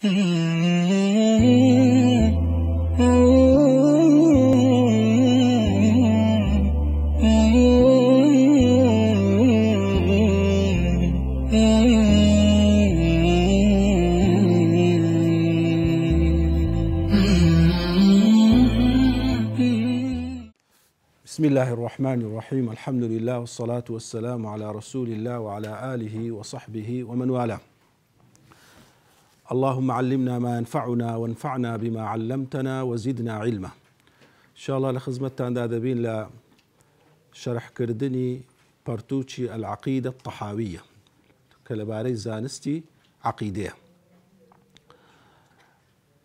بسم الله الرحمن الرحيم. الحمد لله والصلاة والسلام على رسول الله وعلى آله وصحبه ومن والاه. اللهم علمنا ما ينفعنا وانفعنا بما علمتنا وزدنا علما. إن شاء الله لخدمتتان دابين لشرح كردني برتوشي العقيدة الطحاوية كلباري زانستي عقيدة.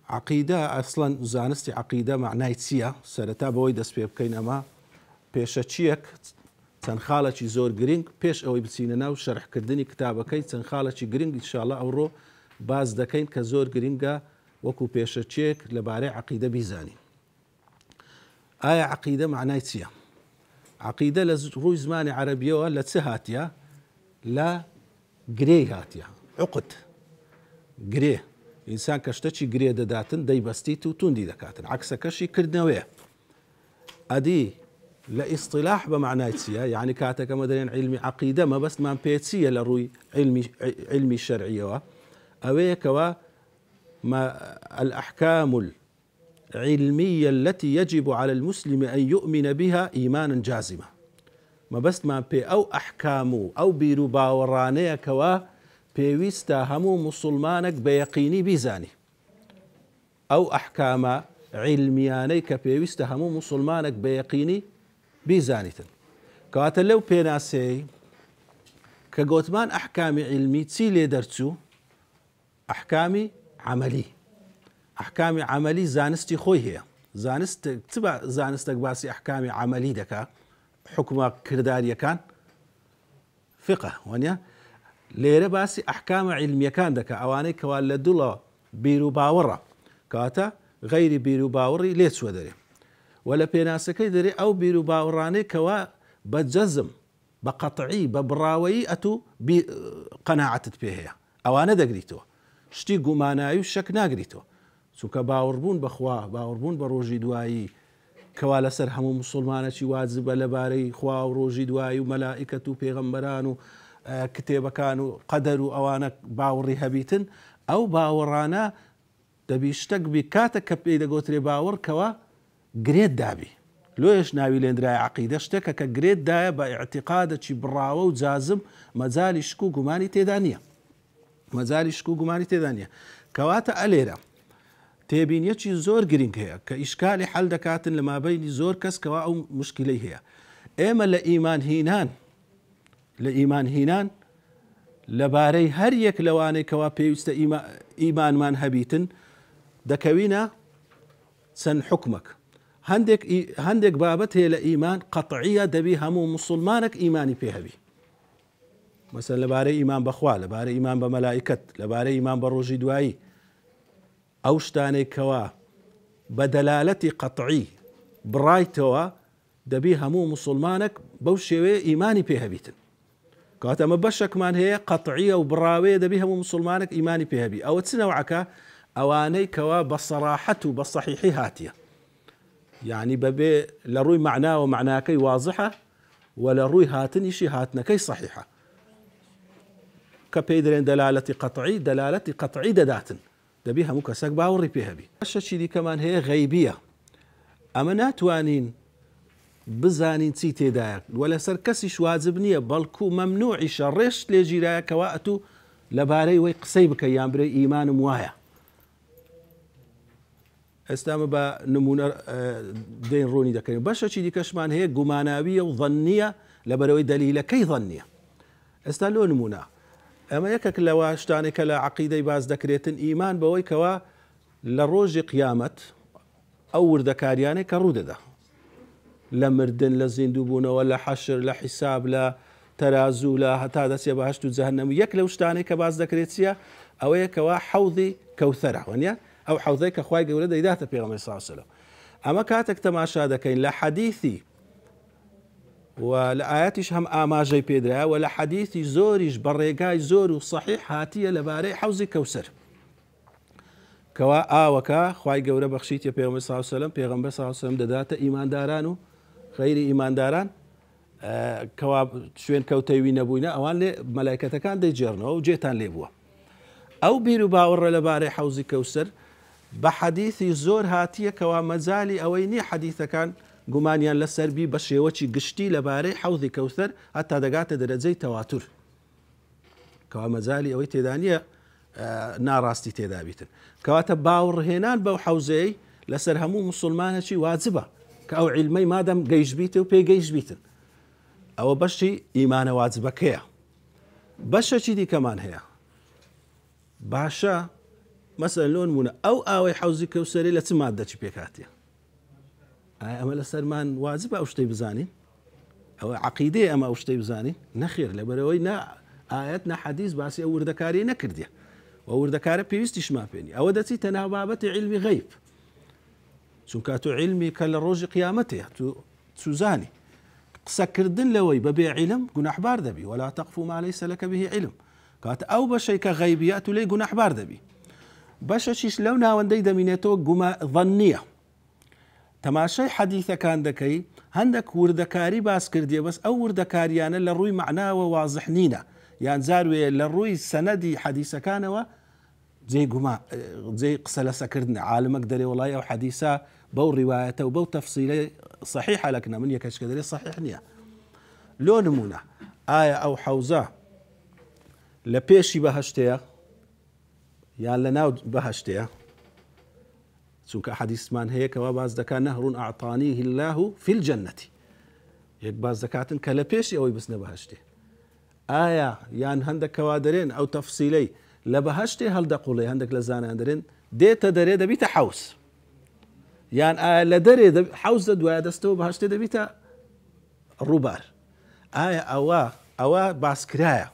عقيدة أصلا زانستي عقيدة معناها تسيا سرتا بوي دەست پێ بکەین ئەمە پێشەچیەک چەند خاڵێکی زۆر گرنگ پێش ئەوەی بچینە ناو شەرحکردنی کتابەکەی چەند خاڵێکی گرنگ ئینشاءالله ئەوڕۆ باز دەکەین کە زۆر گرنگە وەکو پێشەچیەک لەبارەی عقیدە بیزانین. ئایا عقیدە معنای چییە؟ عقیدە لە ڕووی زمانی عەرەبیەوە لە چ هاتیە؟ لە گرێی هاتیە. عقد گرێ. ئینسان کە شتێکی گرێ دەداتن دەیبەستیت و توندی دەکاتن. عەکسەکەشی کردنەوەیە. ئەدی لە ئیصطلاح بە معنای چییە؟ یعنی کاتێکەمە دەڵێن علمی عقیدە مەبەستمان پێ چییە لە ڕووی علمی شەرعیەوە؟ ئەوەیە کەوە الأحكام العلمية التي يجب على المسلم أن يؤمن بها إيمانا جازما. مەبەستمان پێ ئەو ئەحکام و ئەو بیر و باوەڕانەیە کەوە پێویستە هەموو موسڵمانێک بە یەقینی بیزانی. ئەو ئەحکامە علمیانەی کە پێویستە هەموو موسڵمانێک بە یەقینی بیزانیتن. کەواتە لەو پێناسەی کە گوتمان ئەحکامی علمی چی لێ دەرچوو؟ ئەحکامی عەمەلی. ئەحکامی عەمەلی زانستی خۆی هەیە. زانستێک باسی ئەحکامی عەمەلی دەکا حکومە کرداریەکان فقه وانە لێرە باسی ئەحکامە علمیەکان دەکا ئەوانەی کەوا لە دڵە بیر و باوەڕە کەواتە غەیری بیر و باوەڕی لێ چووە دەرێ و لە پێناسەکەی دەرێ ئەو بیر و باوەڕانەی کەوا بە جەزم بە قەتعی بە بڕاوەیی ئەتوو قەناعەتت پێ هەیە ئەوانە دەگریتەوە. شتی گومانایی و شەک ناگریتەوە چونکە باوەڕبوون بەخوا باوەڕبوون بە ڕۆژی دوایی کەوا لەسەر هەموو موسڵمانێکی واجبە لەبارەی خوا و ڕۆژی دوایی و مەلائیکەت و پێغەمبەران و کتێبەکان و قەدەر و ئەوانە باوەڕی هەبیتن ئەو باوەڕانە دەبی شتێک بی کاتە کە پێی دەگوترێ باوەڕ کەوە گرێت دابی. لۆیش ناوی لێنرای عەقیدە شتێکە کە گرێت دایە بە ئیعتیقادێکی بڕاوە و جازم مەجالی شک و گومانی تێدا نییە. مەجالی شک و گومانی تێدا نییە. کەواتە ئەلێرە تێبینیەکی زۆر گرنگ هەیە کە ئیشکالی حەل دەکاتن لە مابەینی زۆر کەس کەوا ئەو مشکلەی هەیە. ئێمە لە ئیمان هینان لەبارەی هەر یەک لەوانەی کەوا پێویستە ئیمانمان هەبیتن دەکەوینە چەند حکمەک. هەندێک بابەت هەیە لە ئیمان قەتعیە دەبی هەموو موسڵمانێک ئیمانی پێ هەبی. مەسەلەن لەبارەی ئیمان بەخوا، لەبارەی ئیمان بە مەلائیکەت، لەبارەی ئیمان بە ڕۆژی دوایی، ئەو شتانەی کەوا بە دەلالەتی قەتعی بڕایتەوە دەبی هەموو موسڵمانێک بەو شێوەیە ئیمانی پێ هەبیتن. کەواتە ئەمە بەشێکمان هەیە قەتعیە و بڕاوەیە دەبی هەموو موسڵمانێک ئیمانی پێ هەبی. ئەوە چ نەوعەکە؟ ئەوانەی کەوا بە سەراحەت و بە سەحیحی هاتیە. یعنی بەبێ لە ڕووی معناوە معناکەی وازحە و لە ڕووی هاتنیشی هاتنەکەی سەحیحە. کە پێی دەڵێن دەلالەتی قەتعی، دەلالەتی قەتعی دەداتن. دەبی هەموو کەسێک باوەڕی پێ هەبی. بەشێکی دیکەمان هەیە غەیبیە. ئەمە ناتوانین بزانین چی تێدایە و لەسەر کەسیش واجب نییە بەڵکو مەمنوعیشە ڕێشت لێ ژیرایە کەوا ئەتوو لەبارەی وەی قسەی بکە یان برێ ئیمانم وایە. ئێستامە بە نمونە دێن ڕوونی دەکەین. بەشێکی دیکەشمان هەیە گوماناویە و ظەنیە لەبەرەوەی دەلیلەکەی ظەنیە. ئێستا لۆ نمونە ئەمە یەکێک لەوە شتانێک کە لە عەقیدەی باز دەکرێتن ئیمان بەوەی کەوا لە ڕۆژی قیامەت ئەو وردەکاریانەی کە ڕوودەدا لە مردن لە زیندووبوونەوە لە حەشر لە حیساب لە تەرازوو لە هەتا دەچێ بەهەشت و جەهەنەم یەک لەو شتانەی کە باز دەکرێت چییە؟ ئەوەیە کەوا حەوضی کەوثەرە وانە ئەو حەوضەی کە خوای گەورە دەیداتە پێغەمبەر صلی الله علیه وسلم. ئەمە کاتێک تەماشا دەکەین لە حەدیثی و لە ئاەتیش هەم ئاماژەی پێدرا و لە حەدیثی زۆریش بە ڕێگای زۆر و صحیح هاتیە لەبارەی حەوزی کەوسەر. کەوا ئاوەکە خوای گەورە بەخشیتە پێغەمبەر صلی الله علیه وسلم پێغەمبەر صلی الله علیه وسلم دەداتە ئیمانداران و غەیری ئیمانداران کەوا شوێن کەوتەوی نەبووینە ئەوان لێ مەلایکەتەکان دەیجێڕنەوە و جێتان لێ بووە. ئەو بیر و باوەڕە لەبارەی حەوزی کەوسەر بە حەدیثی زۆر هاتیە کەوا مەجالی ئەوەی نییە حەدیثەکان گومانیان لەسەربی بە شێوەی گشتی لەبارەی حەوزی کەوسەر هەتا دەگاتە دەرەجەی تەواتر کەوا مەجالی ئەوەی تێدا نیە ناڕاستی تێدا بیتن کەواتە باوەڕهێنان بەو حەوزەیە لەسەر هەموو موسڵمانێکی واجبە کە ئەو عیلمەی مادەم گەیشت بیتە و پێی گەیشت بیتن ئەوە بەشی ئیمانە واجبەکەیە. بەشەکی دیکەمان هەیە باشە مەسەلەن لۆ نمونە ئەو ئاوەی حەوزی کەوسەری لە چ ماددەچی پێکاتیە ئەمە لەسەرمان واجبە ئەو شتەی بزانین ئەوە عەقیدەیە ئەمە ئەو شتەی بزانین نەخێر لەبەرەوەی نە ئاەت نە حەدیث باسی ئەو وردەکاری نەکردیە و وردەکارە پێویستیشمان پێنی ئەوە دەچیتە ناو بابەتی عیلمی غەیب چونکە تۆ عیلمی کە لە ڕۆژی قیامەتەیە تو زانی قسەکردن لەوەی بەبێ عیلم گوناحبار دەبی ولا تقف ما ليس لك به علم کاتە ئەو بەشەی کە غەیبیە تو لێی گوناحبار دەبی. بەشەکیش لەو ناوەندەی دەمینێتەوە ظەنیە تەماشای حەدیثەکان دەکەی هەندێک وردەکاری باس کردیە بەس ئەو وردەکاریانە لە ڕووی معناوە واضح نینە یان زاروێ لە ڕووی سەنەدی حەدیثەکانەوە جێی قسە لەسەکردن عالمەك دەرێ وڵای ئەو حەدیثە بەو ڕیوایەتە و بەو تەفسیلەی صحیحە لەکنە من یەکەش کە دەرێ صحیح نییە. لۆ نمونە ئایا ئەو حەوزە لە پێشی بەهەشتەیە یان لە ناو بەهەشتەیە چونکە حەدیثمان هەیە کەوا باز دەکات نەهڕون ئەعطانیه الله فی الجەنەتی یەک باز دەکاتن کە لە پێشی ئەوەی بچنە بەهەشتێ ئایا یان هەندێکەوا دەرێن ئەو تەفسیلەی لە بەهەشتێ هەڵدەقوڵێ هەندێک لە زانایان دەرێن دێتە دەرێ دەبیتە حەوز یان ئایا لە دەرێ حەوز دوایە دەستەوە بەهەشتێ دەبیتە ڕووبار ئایا ئەوە باسکرایە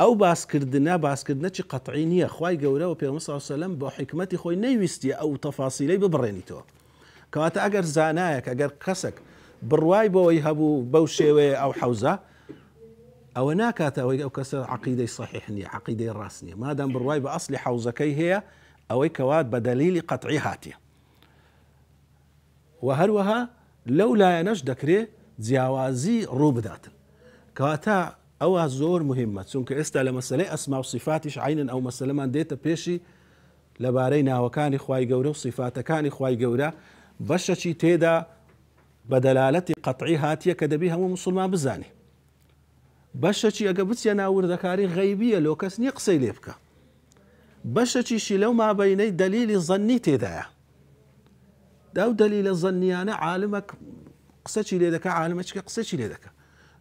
ئەو باسکردنەی قەتعی نییە خوای گەورە و پێغەمبەر صلی الله علیه وسلم بۆ حیکمەتی خۆی نەیویستیە ئەو تەفاسیلەی ببڕێنیتەوە کەواتە ئەگەر زانایەک ئەگەر کەسێک بڕوای بۆەوەی هەبوو بەو شێوەیە ئەو حەوزە ئەوە ناکاتە ئەوەی ئەو کەسە عەقیدەی صحیح نییە عەقیدەی ڕاست نییە مادام بڕوای بە ئەسلی حەوزەکەی هەیە ئەوەی کەوات بە دەلیلی قەتعی هاتیە و هەروەها لەو لایەنەش دەکرێت جیاوازی ڕوو بداتن کەواتە ئەوە زۆر مهمە چونکە ئێستا لە مەسەلەی ئەسما و صفاتیش عینن ئەو مەسەلەمان دێتە پێشی لەبارەی ناوەکانی خوای گەورە و صفاتەکانی خوای گەورە بەشەکی تێدا بە دەلالەتی قەتعی هاتیە کە دەبی هەموو موسڵمان بزانێ بەشەکی ئەگە بچیە ناو وردەکاری غەیبیە لۆ کەس نییە قسەی لێ بکە بەشەکیشی لەو مابەینەی دەلیلی زەنی تێدایە داو دەلیلە زەنیانە عالمەک قسەی لێ دەکە عالمەچکە قسەی لێ دەکە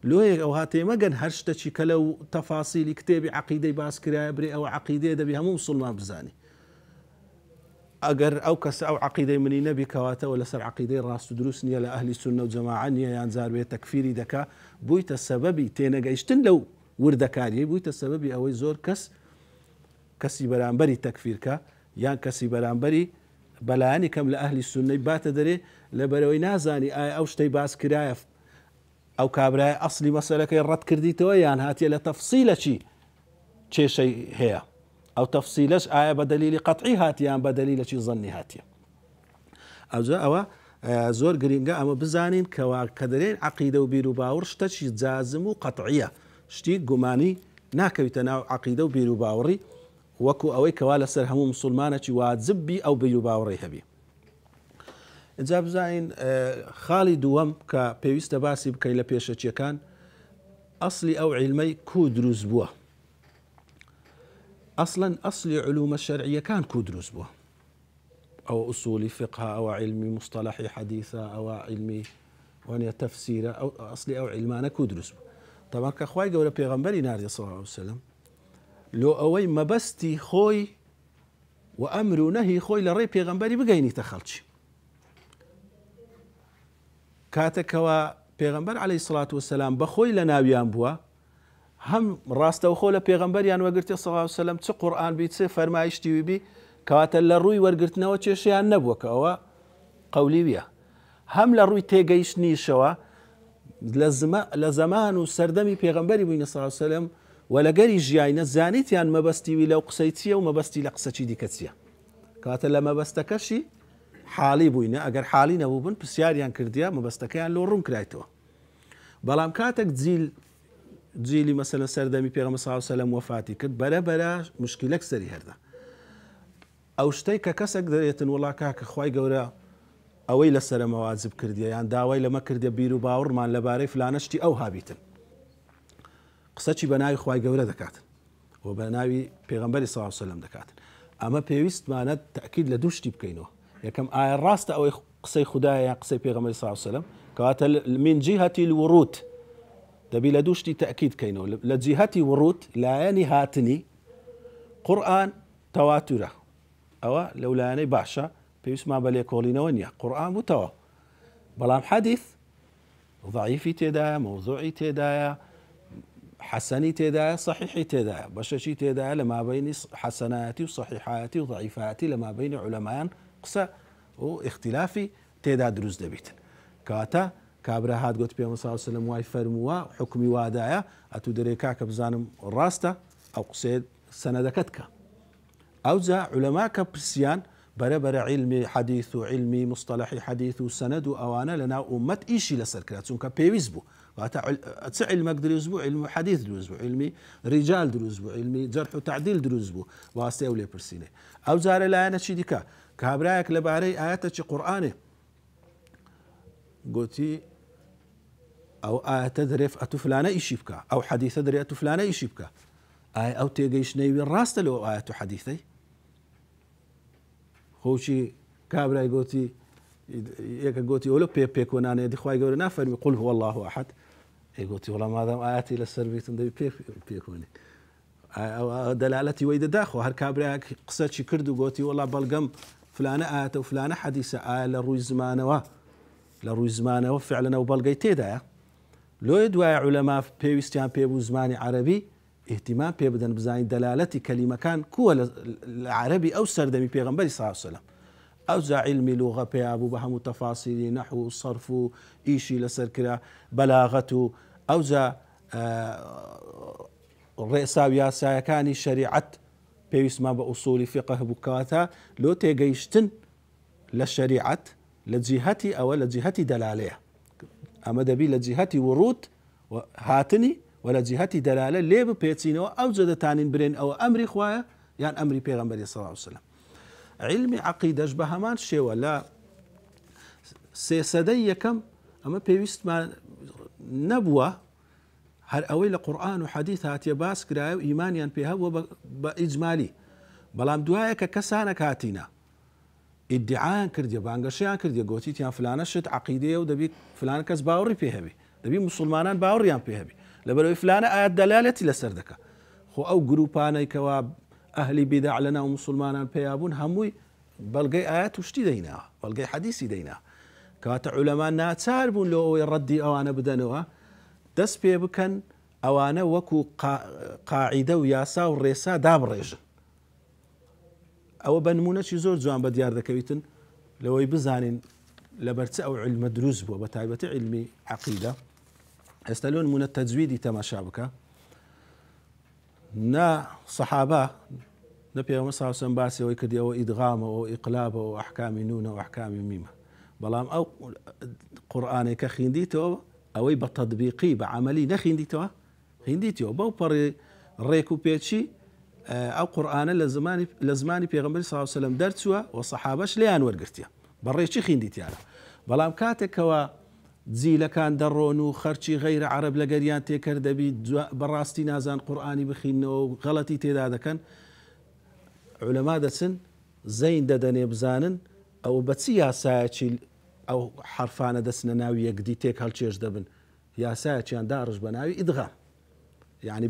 لۆیەک ئەو هاتێمەگەن هەر شتێکی کە لەو تەفاسیلی کتێبی عەقیدەی باسکرایە برێ ئەوە عەقیدەیە دەبی هەموو موسڵمان بزانی ئەگەر ئەو کەسە ئەو عەقیدەی منی نەبی کەواتەوە لەسەر عەقیدەی ڕاست و دروست نییە لە ئەهلی سوننە و جەماعە نییە یان زاروێ تەکفیری دەکا بوویتە سەبەبی تێنەگەیشتن لەو وردەکاریە بوویتە سەبەبی ئەوەی زۆر کەسی بەرامبەری تەکفیرکە یان کەسی بەرامبەری بەلایانی کەم لە ئەهلی سوننەی باتە دەرێ لەبەرەوەی نازانی ئایا ئەو شتەی باسکرایە ئەو کابرای ئەسلی مەسەلەکەی ڕەت کردیتەوە یان هاتیە لە تەفسیلەکی کێشەی هەیە ئەو تەفسیلەش ئایا بە دەلیلی قەتعی هاتیان بە دەلیلەکی زەنی هاتیە ئەوجا ئەوە زۆر گرینگە ئەمە بزانین کەوا کە دەرێن عەقیدە و بیر و باوەڕ شتێکی جازم و قەتعیە شتی گومانی ناکەویتە ناو عەقیدە و بیر و باوەڕی وەکو ئەوەی کەوا لەسەر هەموو موسڵمانێکی واجببی ئەو بیر و باوەڕی هەبی. اینجا بزانین خاڵی دووەم کە پێویستە باسی بکەین لە پێشەچیەکان ئەسلی ئەو عیلمەی کو دروست بووە ئەسڵەن ئەسلی علومە شەرعیەکان کو دروست بووە ئەو ئوسولی فقه ئەوە علمی مصطلحی حەدیثە ئەوە علمی وانە تەفسیرە ئەو ئەسلی ئەو عیلمانە کو دروست بووە تەمان کە خوای گەورە پێغەمبەری ناردی صلی الله علیه وسلم لۆ ئەوەی مەبەستی خۆی و ئەمر و نەهی خۆی لە ڕێی پێغەمبەری بگەینیتە خەڵکی کاتێکەوە پێغەمبەر عەلەیهی سڵات وسەلام بەخۆی لە ناویان بووە هەم ڕاستەوخۆ لە پێغەمبەریان وەرگرتێ صلی الله علیه وسلم چ قورئان بی چ فەرمایشتی وی کەواتە لە ڕووی وەرگرتنەوە کێشەیان نەبووە کە ئەوە قەولی ویە هەم لە ڕووی تێگەیشتنیشەوە لە زەمان و سەردەمی پێغەمبەری بووینە صلی الله علیه وسلم و لەگەری ژیانە زانیتیان مەبەستی وی لەو قسەی چییە و مەبەستی لە قسەی دیکە چییە کاتە لە مەبەستەکەشی حاڵی بووینە ئەگەر حاڵی نەبوو بن پرسیاریان کردیا مەبەستەکەیان لۆ ڕوون کرایتەوە بەڵام کاتێک جیلی مەسەلەن سەردەمی پێغەمبەر صلی الله علیه و سلم وەفاتی کرد بەرە مشکلەک سەری هەردا ئەو شتەی کە کەسێک دەرێتن وڵا کاکە خوای گەورە ئەوەی لەسەرمە واجب کردیە یان داوای لەمە کردێ بیر و باوەڕمان لەبارەی فلانە شتی ئەو هابیتن قسەی بە ناوی خوای گەورە دەکاتن و بە ناوی پێغەمبەری صلی الله علیه و سلم دەکاتن ئەمە پێویستمانە تەکید لە دوو شتی بکەینەوە یەکەم ئایا ڕاستە ئەوەی قسەی خوددایە یان قسەی پێغەمبەری صلی الله علیه و سلم کەواتە من جیهەتی الورود دەبی لە دوو شتی تەکید بکەینەوە لە جیهەتی ورود لایەنی هاتنی قورئان تەواتورە ئەوە لەو لایەنەی باشە پێویستمان بە لێکۆڵینەوە نییە قورئان بووتەوە بەڵام حەدیث ضعیفی تێدایە مەوضوعی تێدایە حەسەنی تێدایە صحیحی تێدایە بەشەشی تێدایە لە مابەینی حەسەنایەتی و صحیحایەتی و ضعیفایەتی لە مابەینی عولەمایان قسە و اختلافی تێدا دروست دەبیتن کەواتە کابرا هات گوت پێغەمبەر صلی الله علیه و سلم وای فەرمووە حکمی وادایە ئەتوو دەرێ کاکە بزانم ڕاستە ئەو قسەیە سەنەدەکەت کە ئەوجا عولەما کە پرسیان بەرەبەرە علمی حەدیث و علمی مصطلحی حەدیث و سەنەد و ئەوانە لەناو ئومەت ئیشی لەسەر کرا چونکە پێویست بوو واتە چ علمێک دروست بوو علم و حەدیث دروست بوو علمی ریجال دروست بوو علمی جەرح و تعدیل دروست بوو واسطەی ئەو لێپرسینێ ئەو جارە لایەنە چی دیکە کابرایەک لەبارەی ئاەتە قورئانێ گوتی ئەو ئاەتە دەرێت ئەتوو فلانە ئیشی بکە ئەو حەدیثە دەرێت ئەتوو فلانە ئیشی بکە ئایا ئەو تێگەیشتنەوی ڕاستە لەو ئاەت و حەدیثەی خۆشی کابرای گوتی یەکە گوتی ئەوە پێکۆنانەیە دیخوای گەورە نافەرمی قل هو الله احد گوتی وەڵام مادام ئاەتی لەسەر بیتم دەبی پێکۆنی دەلالەتی وەی دەداخۆ هەر کابراایەک قسەچی کرد و گوتی وەڵا بەڵگەم فلانە ئاەتە و فلانە حەدیثە ئایا لە ڕووی زمانەوە فعلەن و بەڵگەی تێدایە لۆی دوایە عولەما پێویستیان پێبوو زمانی عەرەبی اهتمام پێ بدەن بزانین دەلالەتی کەلیمەکان کووە لە عەرەبی ئەو سەردەمی پێغەمبەری صلی الله علیه و سلم ئەوجا علمی لوغە پێیا بوو بە هەموو تەفاسیلی نەحو و صەرف و ئیشی لەسەر کرا بەلاغەت و ئەوجا ڕێسا و یاسایەکانی شەریعەت پێویستمان بە ئوسولی فقه بوو کەواتە لۆ تێگەیشتن لە شەریعەت لە جیهەتی ئەوە لە جیهەتی دەلالەیە ئەمە دەبی لە جیهەتی ورود هاتنی و لە جیهەتی دەلالە لێ بپێچینەوە ئەو جەدەتانین برێن ئەوە ئەمری خوایە یان ئەمری پێغەمبەری صلی الله علیه و سلم علمی عەقیدەش بە هەمان شێوە لە سێسەدەی یەکەم ئەمە پێویستمان نەبووە هەر ئەوەی لە قورئان و حەدیث هاتیە باس کرایە و ئیمانیان پێ هەبووە بە ئیجمالی بەڵام دوایە کە کەسانە هاتینە ئیدعایان کردیە بانگەشیان کردیە گوتیتیان فلانە شت عەقیدەیە و دەبی فلان کەس باوەڕی پێ هەبی دەبی موسڵمانان باوەڕیان پێ هەبی لەبەرەوەی فلانە ئاەت دەلالەتی لەسەر دەکە خۆ ئەو گروپانەی کەوا ئەهلی بیدع لەناو موسڵمانان پێیابوون هەمووی بەڵگەی ئاەت و شتی دەیناوە بەڵگەی حەدیثی دەینا کەواتە عولەما ناچار بوون لە ئەوەی ڕەدی ئەوانە بدەنەوە دەست پێ بکەن ئەوانە وەکو قاعیدە و یاسا و ڕێسا دابڕێژن ئەوە بە نمونەی زۆر جوان بە دیار دەکەویتن لەوەی بزانین لەبەرچە ئەو علمە دروست بووە بە تایبەتی علمی عەقیدە ئێستا لۆ نمونە تەجویدی تەماشا بکە نا سەحابە نە پێغەمبەر صلی الله علیه و سلم باسی ئەوەی کردیەوە ئیدغامەوە و ئیقلابەوە و ئەحکامی نونە و ئەحکامی میمە بەڵام ئەو قورئانەی کە خوێندیتەوە ئەوەی بە تەطبیقی بە عەمەلی نەخوێندیتەوە خوێندیتەوە بەو پەڕی ڕێک و پێچی ئەو قورئانە لە زمانی پێغەمبەری صلی الله علیه و سلم دەرچووە و سەحابەش لێیان وەرگرتیە بەڕێکی خوێندیتیانە بەڵام کاتێکەوە جیلەکان دەڕۆن و خەرچی غەیرە عەرەب لەگەریان تێکرد دەبی بەڕاستی نازان قورئانی بخینەوە و غەڵەتی تێدا دەکەن عولەما دەچن زەین دەدەنێ بزانن ئەو بە چی یاسایەکی ئەو حرفانە دەچنە ناوی یەکدی تێک هەڵچێش دەبن یاسایەکیان داڕژ بە ناوی ئیدغام یعنی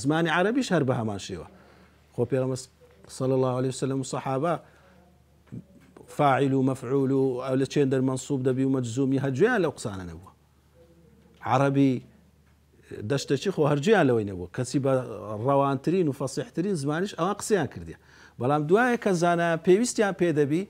زمانی عەرەبیش هەر بە هەمان شێوە خۆ پێغەمبەر صلی الله عليه وسلم و سەحابە فاعل و مەفعول و ئەو لە چێندەر مەنسوب دەبی و مەجزومی هەرگوێیان لەو قسانە نەبووە عەرەبی دەشتەچی خۆ هەرگوێیان لەوەی نەبووە کەسی بە ڕەوانترین و فەسیحترین زمانیش ئەوان قسەیان کردیە بەڵام دوایە کە زانایان پێویستیان پێ دەبی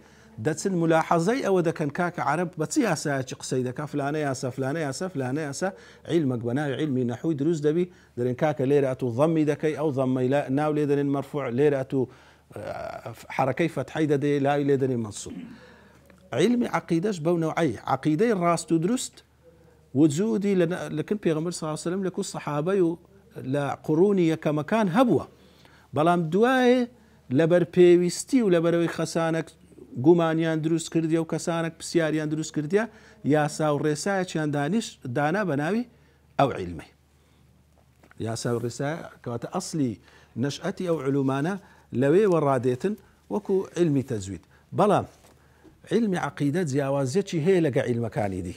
دەچن ملاحەزەی ئەوە دەکەن کاکە عەرەب بە چی یاسایەکی قسەی دەکا فلانە یاسا فلانە یاسا فلانە یاسا عیلمەک بە ناوی عیلمی نەحووی دروست دەبی دەرێن کاکە لێرە ئەتوو ضەمی دەکەی ئەو ضەمەی ناو لێ دەرێن مەرفوع لێرە ئەتوو حركي فتحي ددي لا يلدني منصوب. علمي عقيدش بو نوعي عقيدة راست ودرست وجودي لكن بيغمبر صلى الله عليه وسلم لكو الصحابة لا قروني كمكان هبوة بلام دواي لبر بيويستي ولبروي خسانك گومانیان دروست کردیا و کەسانێک پرسیاریان دروست کردیا یاسا و ڕێسایەکیان دانا بەناوی ئەو عیلمەی یاسا و ڕێسایە کەواتە ئەسلی نەشئەتی ئەو علومانە لەوێوە ڕادێتن وەکو علمی تەجوید. بەڵام علمی عەقیدە جیاوازیەکی هەیە لەگە عیلمەکانی دی.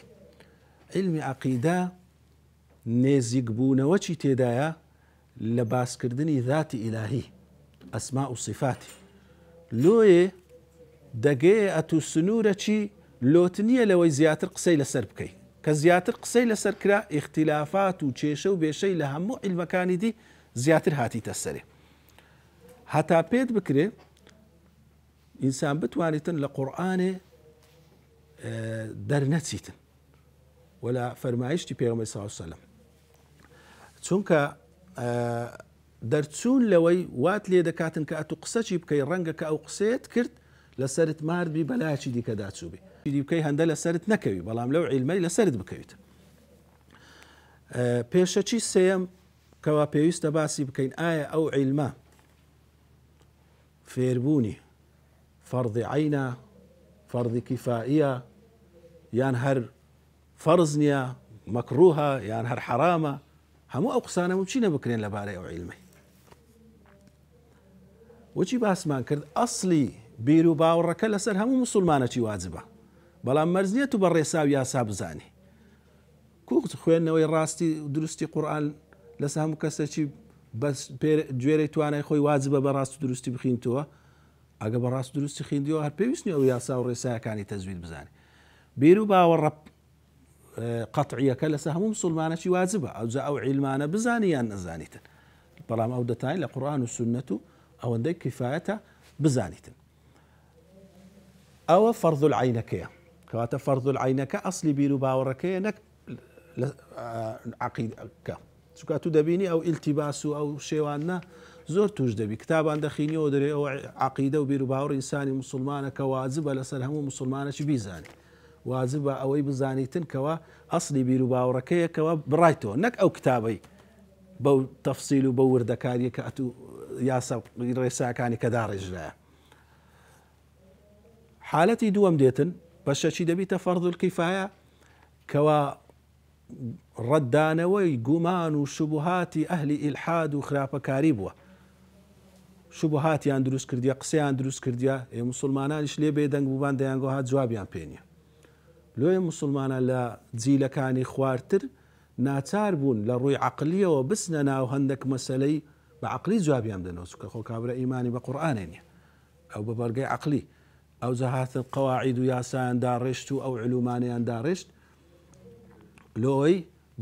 علمی عەقیدە نێزیکبوونەوەکی تێدایە لە باسکردنی ذاتی ئیلاهی ئەسما و صفاتی لۆیە دەگەیە ئەتو سنوورەکی لۆتنیە لەوەی زیاتر قسەی لەسەر بکەی کە زیاتر قسەی لەسەر کرا ئیختلافات و کێشە و بێشەی لە هەموو عیلمەکانی دی زیاتر هاتیتە سەرێ. هەتا پێت بکرێ ئینسان بتوانێتن لە قورئانێ دەرنەچیتن ولا فەرمایشتی پێغەمبەر صلی الله علیه وسلم چونکە دەرچوون لەوەی وات لێ دەکاتن کە ئەتو قسەچی بکەی ڕەنگە کە ئەو قسەیەت کرد لەسەرت ماردبی بەلایەکی دیکە داچووبی دی بکەی هەندە لەسەرت نەکەوی بەڵام لەو عیلمەی لەسەرت بکەویت. پێشەچی سێم کەوا پێویستە باسی بکەین ئایا ئەو عیلمە فێربوونی فەرضی عەینە فەرضی کیفائیە یان هەر فەرز نییە مەکروهە یان هەر حەرامە هەموو ئەو قسانە چینە بکرێن لەبارەی ئەو عیلمەی. وچی باسمان کرد ئەسلی بیر و باوەڕەکە لەسەر هەموو مسلمانەکی واجبە بەڵام مەرج تو بە ڕێسا و یاسا بزانی خوێندنەوەی ڕاستی دروستی قورئان لەسەر هەموو کەسێکی بەس گوێرەی توانای خۆی واجبە بە ڕاست و دروستی بخینتەوە ئەگە بە ڕاست دروستی خوێندیەوە هەر پێویست نیە ئەو یاسا و ڕێسایەکانی تەجوید بزانی. بیر و باوەڕە قەتعیەکە لەسەر هەموو مسلمانەکی واجبە ئەوجا ئەو عیلمانە بزانی یان نەزانیتن بەڵام ئەو دەتای لە قورئان و سوننەت و ئەوەندەی کیفایەتە بزانیتن. ئەوە فەرض العەینەکەیە کەواتە فەرض العەینەکە ئەسلی بیر و باوەڕەکەیە نەک عەقیدەکە چونکە تو دەبینی ئەو ئیلتیباس و ئەو شێوانە زۆر توش دەبی کتابان دەخینیەوە دەرێ ئەو عەقیدە و بیر و باوەڕ ئینسانی مسلمانە کە واجبە لەسەر هەموو مسلمانێکی بیزانی واجبە ئەوەی بزانیتن کەوا ئەسلی بیر و باوەڕەکەیە کەوا بڕایتەوە نەک ئەو کتابەی بەو تەفسیل و بە وردەکاریە کە ئەتو یاسا ڕێساکانی کە داڕێژرایە. حالەتی دووەم دێتن بەشەکی دەبیتە فەرض الکیفایە کەوا ڕەتدانەوەی گومان و شوبهاتی ئەهلی ئیلحاد و خراپەکاری بووە شوبهاتیان دروست کردیە قسەیان دروست کردیە مسلمانانیش لێ بێدەنگ بووبان دەیانگۆ هات جوابیان پێ نییە. لۆیە مسلمانە لە جیلەکانی خواردتر ناچار بوون لە ڕووی عەقلیەوە بچنە ناو هەندێک مەسەلەی بە عەقلی جوابیان بدەنەوە چونکە خۆ کابرا ئیمانی بە قورئانێ نییە ئەو بە بەرگەی عەقلی ئەو جەهاتە قەواعید و یاسایان داڕێشت و ئەو علومانیان داڕێشت لۆی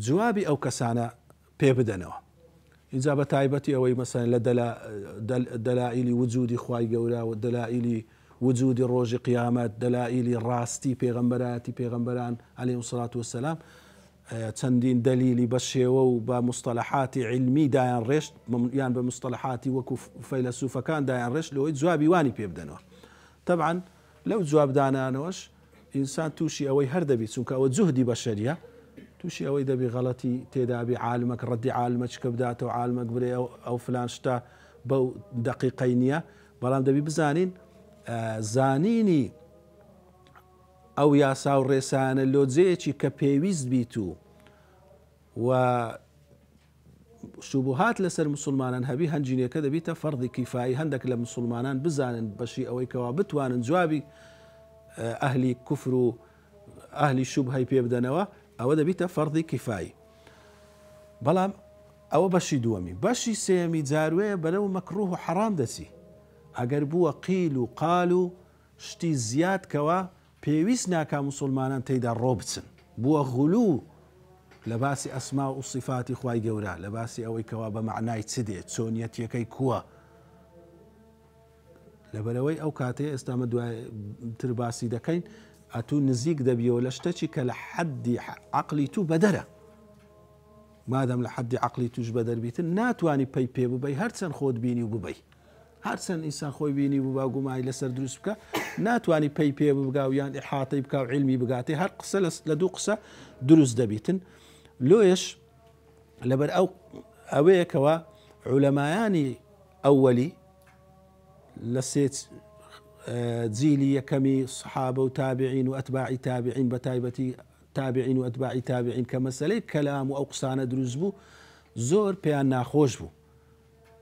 جوابی ئەو کەسانە پێ بدەنەوە. اینجا بە تایبەتی ئەوەی مەسەلەن لە دەلائیلی وجودی خوای گەورە و دەلائیلی وجودی ڕۆژی قیامەت دەلائیلی ڕاستی پێغەمبەراتی پێغەمبەران عەلەیهیمۇ الصەلاة وەسسەلام چەندین دەلیلی بە شێوە و بە مستەلەحاتی علمی دایان ڕێشت یان بە مستەلەحاتی وەکو فەیلسوفەکان دایان ڕێشت لەوەی جوابی وانی پێ بدەنەوە. طبعا لەو جوابدانانەوەش ئینسان تووشی ئەوەی هەر دەبی چونکە ئەوە جوهدی بەشەریە تووشی ئەوەی دەبی غەڵەتی تێدابی عالمەک ڕەدی عالمەچ کە بداتەوە عالمەک برێ ئەو فلان شتە بەو دەقیقەی نییە بەڵام دەبی بزانین زانینی ئەو یاسا و ڕێسانە لۆجەیەکی کە پێویست بیت و شوبهات لەسەر مسلمانان هەبی هەنجینەکە دەبیتە فەرضی کیفایی هەندێک لە مسلمانان بزانن بەشی ئەوەی کەوا بتوانن جوابی ئەهلی کوفر و ئەهلی شوبهەی پێ بدەنەوە ئەوە دەبیتە فەرضی کیفایی. بەڵام ئەوە بەشی دووەمی. بەشی سێمی جاروەیە بەرەو مەکروه و حەرام دەچی ئەگەر بووە قیل و قال و شتی زیاد کەوا پێویست ناکا مسلمانان تێیدا ڕۆ بچن بووە غولو لە باسی ئەسما و صفاتی خوای گەورە لە باسی ئەوەی کەوا بە معنای چ دێت چۆنیەتیەکەی کووە لەبەرەوەی ئەو کاتەیە ئێستامە دواتر باسی دەکەین ئەتوو نزیک دەبیەوە لە شتێکی کە لە حەدی عەقلی تو بەدەرە مادەم لە حەدی عەقلی توش بەدەربیتن ناتوانی پەی پێ ببەی هەرچەند خۆت بینی و ببەی هەرچەند ئینسان خۆی بینی بوو با گومای لەسەر دروست بکە ناتوانانی پێی پێ بگا و یان ئیحاطەی بکە و علمی بگاتێ هەر قسە لە دوو قسە دروست دەبیتن لۆیش لەبەر ئەوەیەکەوە عولەمایانی ئەوەلی لە سێ جیلی یەکەمی سەحابە و تابعین و ئەتباعی تابعین بە تایبەتی تابعین و ئەتباعی تابعین کە مەسەلەی کەلام و ئەو قسانە دروست بوو زۆر پێیان ناخۆش بوو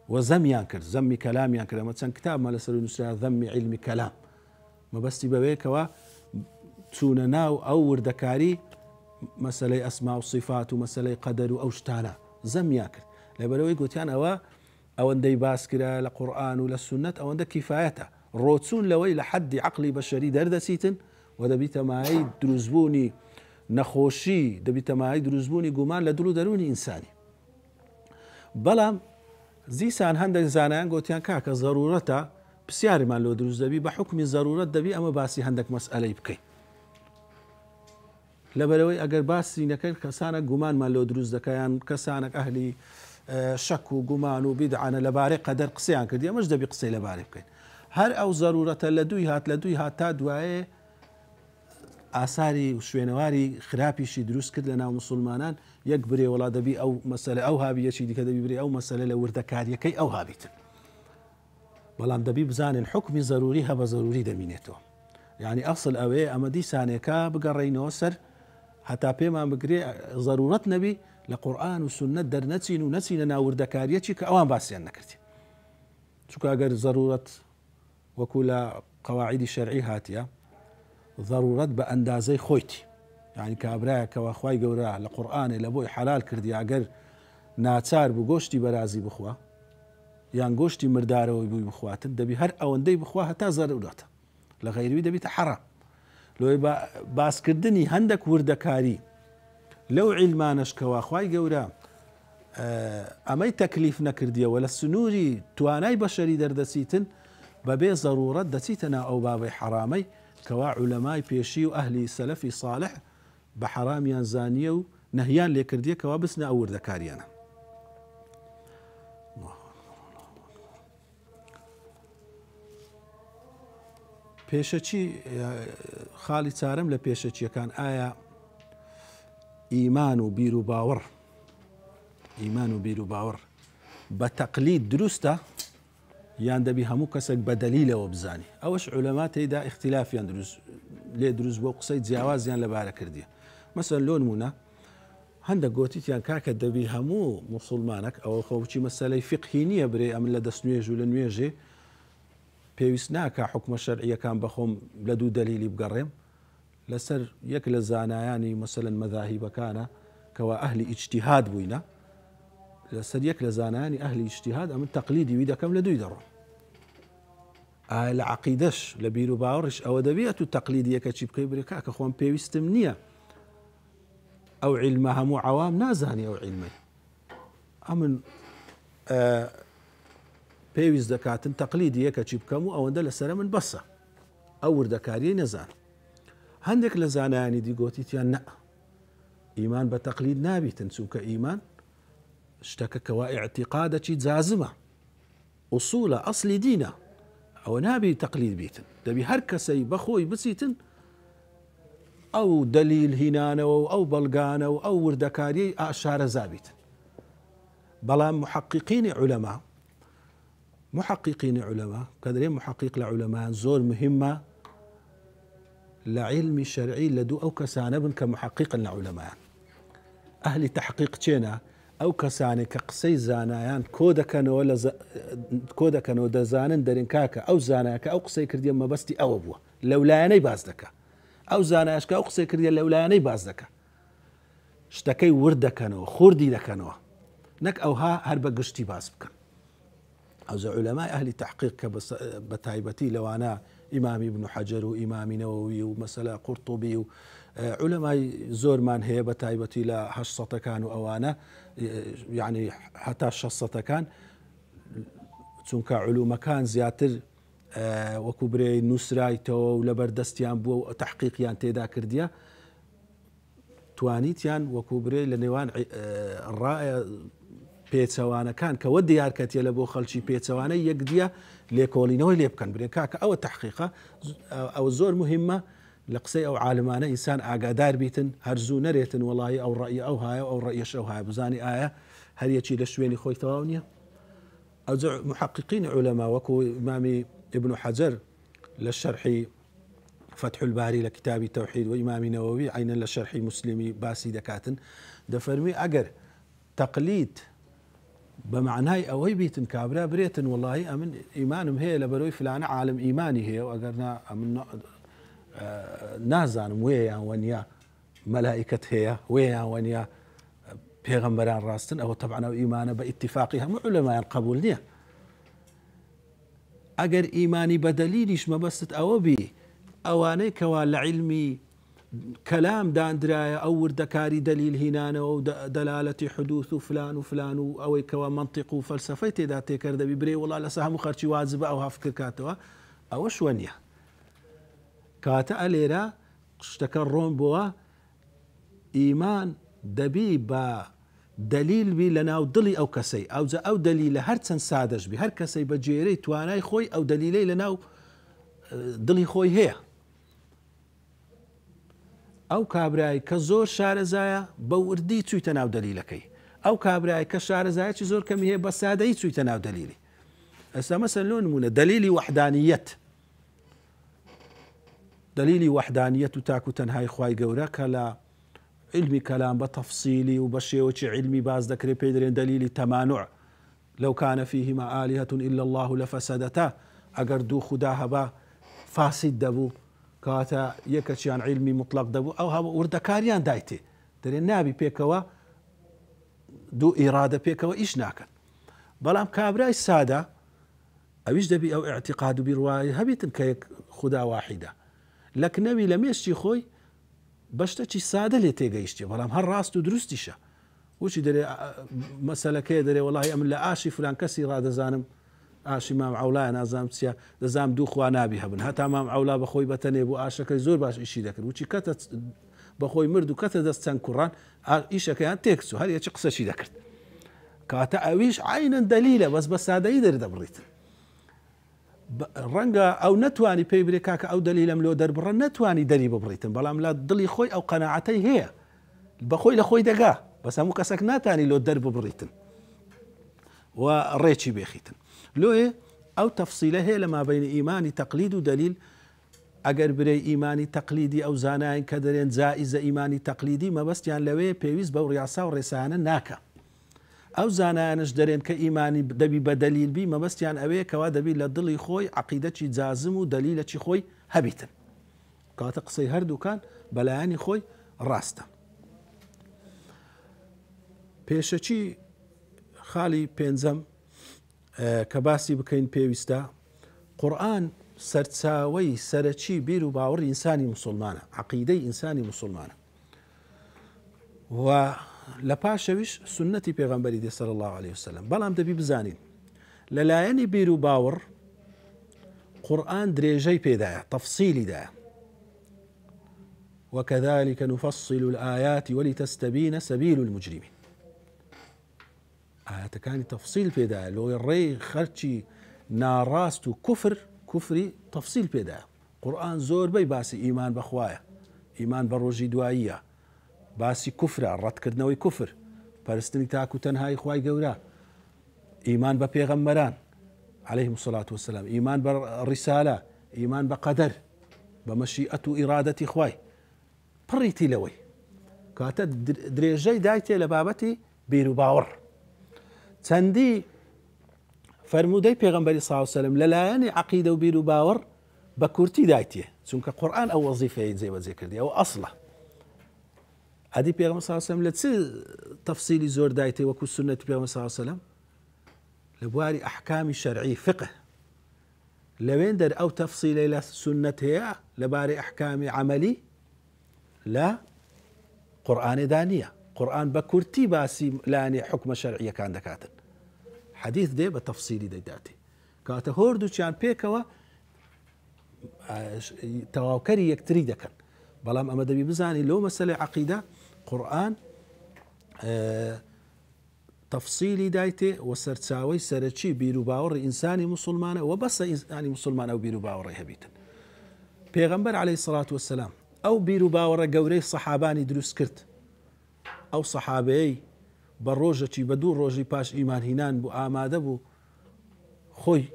و زەمیان کرد زەمی کەلامیان کرد ئەمە چەند کتابمە لەسەر نووسرا زەمی علمی کەلام مەبەستی بەوەیەکەوە چوونە ناو ئەو وردەکاری مەسەلەی ئەسما و صیفات و مەسەلەی قەدەر و ئەو شتانە زەمیان کرد لەبەرەوەی گوتیان ئەوەندەی باس کرا لە قورئان و لە سونەت ئەوەندە کیفایەتە ڕۆچوون لەوەی لە حەدی عەقلی بەشەری دەردەچیتن و دەبیتە مایەی دروستبوونی نەخۆشی دەبیتە مایەی دروستبوونی گومان لە دڵ و دەرونی ئینسانی بەڵام زیسان هەندێک زانایان گوتیان کاکە زەرورەتە پرسیارمان لۆ دروست دەبی بە حکمی زەرورەت دەبی ئەمە باسی هەندێک مەسئلەی بکەین لەبەرەوەی ئەگەر باسی نەکەین کەسانە گومانمان لۆ دروست دەکەیان کەسانێک ئەهلی شەک و گومان و بیدعانە لەبارەی قەدەر قسەیان کردی ئەمەش دەبی قسەی لەبارەی بکەین هەر ئەو زەرورەتە لە دووی هات تا دوایێ ئاساری و شوێنەواری خراپیشی دروست کرد لە ناو مسلمانان یەک برێ وڵا دەبی ئەو مەسەلە ئەو هابیەکی دیکە دەبی برێ ئەو مەسەلە لە وردەکاریەکەی ئەو هابیتن بەڵام دەبی بزانن حکمی زەروری هەبە زەروری دەمینێتەوە یعنی ئەسڵ ئەوەیە ئەمە دیسانێکە بگەڕێینەوە سەر هەتا پێمان بگرێ زەرورەت نەبی لە قورئان و سونەت دەرنەچین و نەچینە ناو وردەکاریەکی کە ئەوان باسییان نەکردی چونکە ئەگەر زەرورەت وەکو لە قەواعیدی شەرعی هاتیە ضرورت بە ئەندازەی خۆیتی یعنی کابراایەکەوە خوای گەورە لە قورئانێ لە بۆی حەلال کردی ئەگەر ناچار بوو گۆشتی بەرازی بخوا یان گۆشتی مردارەوەی بووی بخواتن دەبی هەر ئەوەندەی بخوا هەتا زەرورەتە لە غەیروی دەبیتە حەرام لۆی باسکردنی هەندێک وردەکاری لەو عیلمانەشکەوە خوای گەورە ئەمەی تەکلیف نەکردیەوە لە سنووری توانای بەشەری دەردەچیتن بەبێ زەرورەت دەچیتە ناو ئەو بابەی حەرامەی کەوا عولەمای پێشی و ئەهلی سەلەفی صالح بە حەرامیان زانیە و نەهیان لێکردیە کەوا بچنە ئەو وردەکاریانە پێشەچی خاڵی چارەم لە پێشەچیەکان ئایا ئیمان و بیر و باوەڕ بە تەقلید دروستە یان دەبی هەموو کەسێک بە دەلیلەوە بزانی ئەوەش عولەما تێیدا اختلافیان لێ دروست بۆ قسەی جیاوازیان لەبارە کردیە مەسەن لۆ نمونە هەندێک گوتیان کاکە دەبی هەموو موسڵمانێک ئەوە خۆچی مەسەلەی فقهی نییە برێ ئەم لە دەست نوێژ و لە نوێژێ پێویست ناکە حکمە شەرعیەکان بەخۆم لە دوو دەلیلی بگەڕێم لەسەر یەک لە زانایانی مەسەلەن مەذاهیبەکانە کەوا ئەهلی ئیجتیهاد بووینە لەسەر یەک لە زانایانی ئەهلی ئیجتیهاد ئەمن تەقلیدی وی دەکەم لە دوی دەڕۆم لە عەقیدەش لە بیر و باوەڕش ئەوە دەبێت و تەقلیدیەکە چی بکەی برێ کاکە خۆم پێویستم نییە ئەو عیلمە هەموو عەوام نازانی ئەو عیلمەی ئەمن پێویست دەکاتن تەقلیدی یەکە چی بکەم و ئەوەندە لەسرە من بەسە ئەو وردەکاریی نەزان هەندێک لە زانایانی دیگۆتیتیان نە ئیمان بە تەقلید نابیتن چونکە ئیمان شتەکە کەوا ئیعتیقادەکی جازمە ئوسوولە ئەسلی دینە ئەوە نابی تەقلید بیتن دەبی هەر کەسەی بەخۆی بچیتن ئەو دەلیل هینانەوە و ئەو بەڵگانە و ئەو وردەکاریی ئاشارە زابیتن بەڵام محققینی عولەما کە دەرێ محقق لە عولەمایان زۆر مهمە لە عیلمی شەرعی لە دوو ئەو کەسانە بن کە محققن لە عولەمایان ئەهلی تەحقیق چێنە ئەو کەسانێک کە قسەی زانایان کۆ دەکەنەوە دەزانن دەرێن کاکە ئەو زانایەکە ئەو قسەی کردیە مەبەستی ئەوە بووە لەولایەنەی باز دەکە ئەو زانایشکە ئەو قسەی کردیە لەولایەنەی باز دەکە شتەکەی ورد دەکەنەوە خوردی دەکەنەوە نەک ئەوها هەر بە گشتی باز بکەن ئەو عولەمای ئەهلی تەحقیق کە بە تایبەتی لەوانە ئیمامی ابن حەجەر و ئیمامی نەوەوی و مەسەلە قورطوبی و عولەمای زۆرمان هەیە بە تایبەتی لە 800ەکان و ئەوانە یعنی هەتا 600ەکان چونکە علومەکان زیاتر وەکو برێ نووسرایتەوە و لەبەردەستیان بووە و تەحقیقیان تێدا کردیە توانیتیان وەکو برێ لە نێوان ڕایە پێچەوانەکان کەوە دیارکەتیە لە بۆ خەڵکی پێچەوانەی یەکدیە لێکۆڵینەوەی لێ بکەن برێ کاکە ئەوە تحقیقە ئەو زۆر مهمە لە قسەی ئەو عالمانە ئینسان ئاگادار بیتن هەرزوو نەرێتن وڵی ئەو ڕێی ئەو هایە ئەو ڕێیەش ئەو هایە بزانی ئایا هەریەکی لە شوێنی خۆی تەواو نییە. ئەو محققین علەما وەکو ئیمامی ابن حەجەر لە شەرحی فتح الباری لە کتابی تەوحید و ئیمامی نەوەوی عینەن لە شەرحی مسلمی باسی دەکاتن دەفەرمی ئەگەر تەقلید بمعنای ئەوەی بیتن کابرا برێتن وڵی ئەمن ئیمانم هەیە لە بەرەوەی فلانە عالم ئیمانی هەیە و ئەگەر نازانم وێیان وەنیا مەلائکەت هەیە وێیان وەنیا پێغەمبەران ڕاستن ئەوە طبعا ئەو ئیمانە بە ئیتیفاقی هەموو علەمایان قبول نییە. ئەگەر ئیمانی بە دەلیلیش مەبەستت ئەوە بی ئەوانەی کەوا لە علمی کەلام دانرایە ئەو وردەکاری دەلیل هینانەوە و دەلالەتی حدوث و فلان و فلان و ئەوەی کەوا منطق و فەلسەفەی تێدا تێکەر دەبی برێ وڵا لەسەر هەموو خەرچی واجبە ئەو هەفکر کاتەوە ئەوە شوەنیە کاتە ئەلێرە شتەکە ڕۆن بووە ئیمان دەبی بە دلیل بی لە ناو دڵی ئەو کەسەی ئەوجا ئەو دلیلە هەر چەند سادەش بی هەر کەسەی بە جێرەی توانای خۆی ئەو دلیلەی لە ناو دڵی خۆی هەیە. ئەو کابرای کە زۆر شارەزایە بە وردی چوویتە ناو دلیلەکەی ئەو کابرای کە شارەزایەکی زۆر کەمی هەیە بە سادەی چوویتە ناو دلیلی. ئەستا مەسەن لۆ نمونە دلیلی وەحدانیەت دلیلی وەحدانیەت و تاکو تەنهای خوای گەورە کە لە علمی کەلام بە تەفسیلی و بە شێوەی علمی باز دەکرێت پێی دەرێن دلیلی تەمانوع لەو کانە فیهما ئالیهة إلا الله لەفەسەدەتا ئەگەر دوو خوددا هەبا فاسید دەبوو کاتە یەکەچیان علمی مطلق دەبوو ئەو هەوە وردەکاریان دایتێ دەرێن نابی پێکەوە دوو ئیرادە پێکەوە ئیش ناکەن. بەڵام کابرای سادە ئەویش دەبی ئەو اعتقاد و بیڕوایی هەبیتن کە یەک خوددا واحیدە لەکنەوی لە مێشتی خۆی بەشتێکی سادە لێ تێگەیشتێ بەڵام هەر ڕاست و دروستیشە وچی دەرێ مەسەلەکەی دەرێ وڵی ئەم لە ئاشی فلان کەسی ڕادەزانم ئاشی مام عەولایە نازام چیە دەزام دوو خوا نابی هەبن هەتا مام عەولا بەخۆی بەتەنێ بوو ئاشەکەی زۆر باش ئیشی دەکرد وچی کەتە بەخۆی مرد و کەتە دەست چەند کوڕان ئیشەکەیان تێکچوو هەر یەکی قسەشی دەکرد کاتە ئەویش عینەن دەلیلە بەس بە سادەیی دەردەبڕیت. ڕەنگە ئەو نەتوانی پێی برێ کاکە ئەو دەلیلم لۆ دەربڕە نەتوانی دەری ببڕیتن بەڵام لە دڵی خۆی ئەو قەناعەتەی هەیە بەخۆی لە خۆی دەگا بەس هەموو کەسێک ناتانی لۆ دەر ببڕیتن و ڕێکی بێخیتن. لۆیە ئەو تەفسیلە هەیە لە مابەینی ئیمانی تەقلید و دەلیل ئەگەر برێ ئیمانی تەقلیدی ئەو زانایان کە دەرێن جائزە ئیمانی تەقلیدی مەبەستیان لەوەیە پێویست بەو ڕیاسا و ڕێسانە ناکە. ئەو زانایانش دەرێن کە ئیمانی دەبی بە دەلیل بی مەبەستیان ئەوەیە کەوا دەبی لە دڵی خۆی عەقیدەی جازم و دەلیلەکی خۆی هەبیتن کاتە قسەی هەردووکان بەلایانی خۆی ڕاستە. پێشەچی خاڵی پێنجەم کە باسی بکەین پێویستە قورئان سەرچاوەی سەرەکی بیر و باوەڕی ئینسانی موسڵمانە عەقیدەی ئینسانی موسڵمانە و لە پاشەویش سنەتی پێغەمبەری دێ صلی الله عليه وسلم. بەڵام دەبی بزانین لەلایەنی بیر و باوەڕ قورئان درێژەی پێدایە تەفسیلی دایە وكذلك نفصل الآيات ولتستبين سبيل المجرمين. ئاەتەکانی تەفسیل پێدایە لۆی ڕێی خەرچی ناڕاست و کوفری تەفسیل پێدایە. قورئان زۆربەی باسی ئیمان بەخوایە ئیمان بە ڕۆژی دواییە باسی کوفرە ڕەتکردنەوەی کوفر پەرستنی تاک و تەنهای خوای گەورە ئیمان بە پێغەمبەران عەلەیهیم الصەلاة وەسەلام ئیمان بە ڕیسالە ئیمان بە قەدەر بە مەشیئەت و ئیرادەتی خوای پڕیتی لەوەی کاتە درێژەی دایتێ لە بابەتی بیر و باوەڕ. چەندی فەرموودەی پێغەمبەری صلی الله علیه وسلم لەلایەنی عەقیدە و بیر و باوەڕ بە کورتی دایتێ چونکە قورئان ئەو وەزیفەیە جێبەجێ کردی ئەو ئەسڵە. ئەدی پێغەمبەر صلی الله علیه وسلم لە چ تەفسیلی زۆر دایتێ وەکو سنەتی پێغەمبەر صلی الله علیه وسلم لە بواری ئەحکامی شەرعی فقه لەوێن دەر ئەو تەفسیلەی لە سنەت هەیە لەبارەی ئەحکامی عەمەلی لە قورئانێدا نییە. قورئان بە کورتی باسی لایەنی حکمە شەرعیەکان دەکاتن حەدیث دێ بە تەفسیلی دەیداتێ کاتە هەردووچیان پێکەوە تەواوکەری یەکتری دەکەن. بەڵام ئەمە دەبی بزانی لەو مەسەلەی عەقیدە قورئان تەفسیلی دایتێ و سەرچاوەی سەرەکی بیر و باوەڕی ئینسانی موسڵمانە و بەسە ئینسانی موسڵمان ئەو بیر و باوەڕی هەبیتن. پێغەمبەر عەلەیهی سەڵات وەسەلام ئەو بیر و باوەڕە گەورەی سەحابانی دروست کرد. ئەو سەحابەیەی بە ڕۆژێکی بە دوو ڕۆژی پاش ئیمانهینان بوو ئامادە بوو خۆی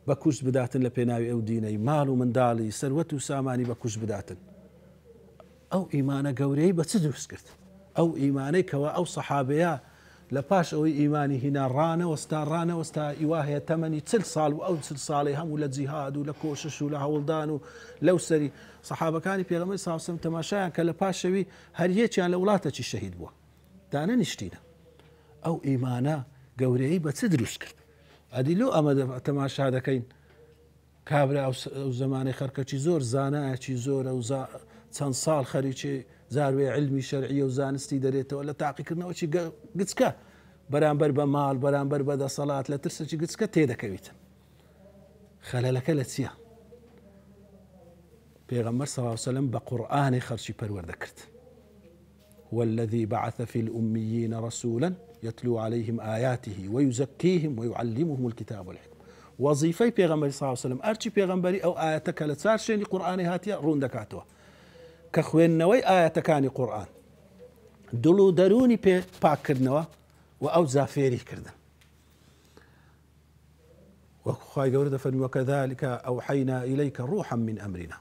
بە کوشت بداتن لە پێناوی ئەو دینەی، ماڵ و منداڵی سەروەت و سامانی بە کوشت بداتن. ئەو ئیمانە گەورەی بە چ دروست کرد؟ ئەو ئیمانەی کەوا ئەو سەحابەیە لە پاش ئەوەی ئیمانی هینا ڕانەوەستا ئیوا هەیە تەمەنی 40 ساڵ و ئەو 40 ساڵی هەموو لە جیهاد و لە کۆشش و لە هەوڵدان و لەو سەری سەحابەکانی پێغەمبەری صلی الله علیه و سەلەم تەماشایان کە لە پاشەوی هەر یەکیان لە وڵاتێکی شەهید بووە دانە نیشتینە. ئەو ئیمانە گەورەی بە چ دروست کرد؟ ئەدی لۆ ئەمە تەماشا دەکەین کابرا ئەو زمانەی خەرکەکی زۆر زانایەکی زۆرە و چەند ساڵ خەریکی زاروێ علمی شەرعی و زانستی دەرێتەوە لە تاقیکردنەوەکی گچکە بەرامبەر بە ماڵ بەرامبەر بە دەسەڵات لە ترسێکی گچکە تێدەکەویتن. خەلەلەکە لە چییە؟ پێغەمبەر صلی الله علیه و سەلەم بە قورئانی خەرچی پەروەردە کرد. والذي بعث في الأميين رسولا يتلو عليهم آياته ويزكيهم ويعلمهم الكتاب والحكمة. وظيفة پیغمبر صلى الله عليه وسلم أرچی پیغمبری أو آياتك لتسار شيني قرآني هاتيا رون دكاتوا كخوين نوي آياتكاني قرآن دلو دروني باك كردنوا وأو زافيري كردن. وخاي قورد فرمي وكذلك أوحينا إليك روحا من أمرنا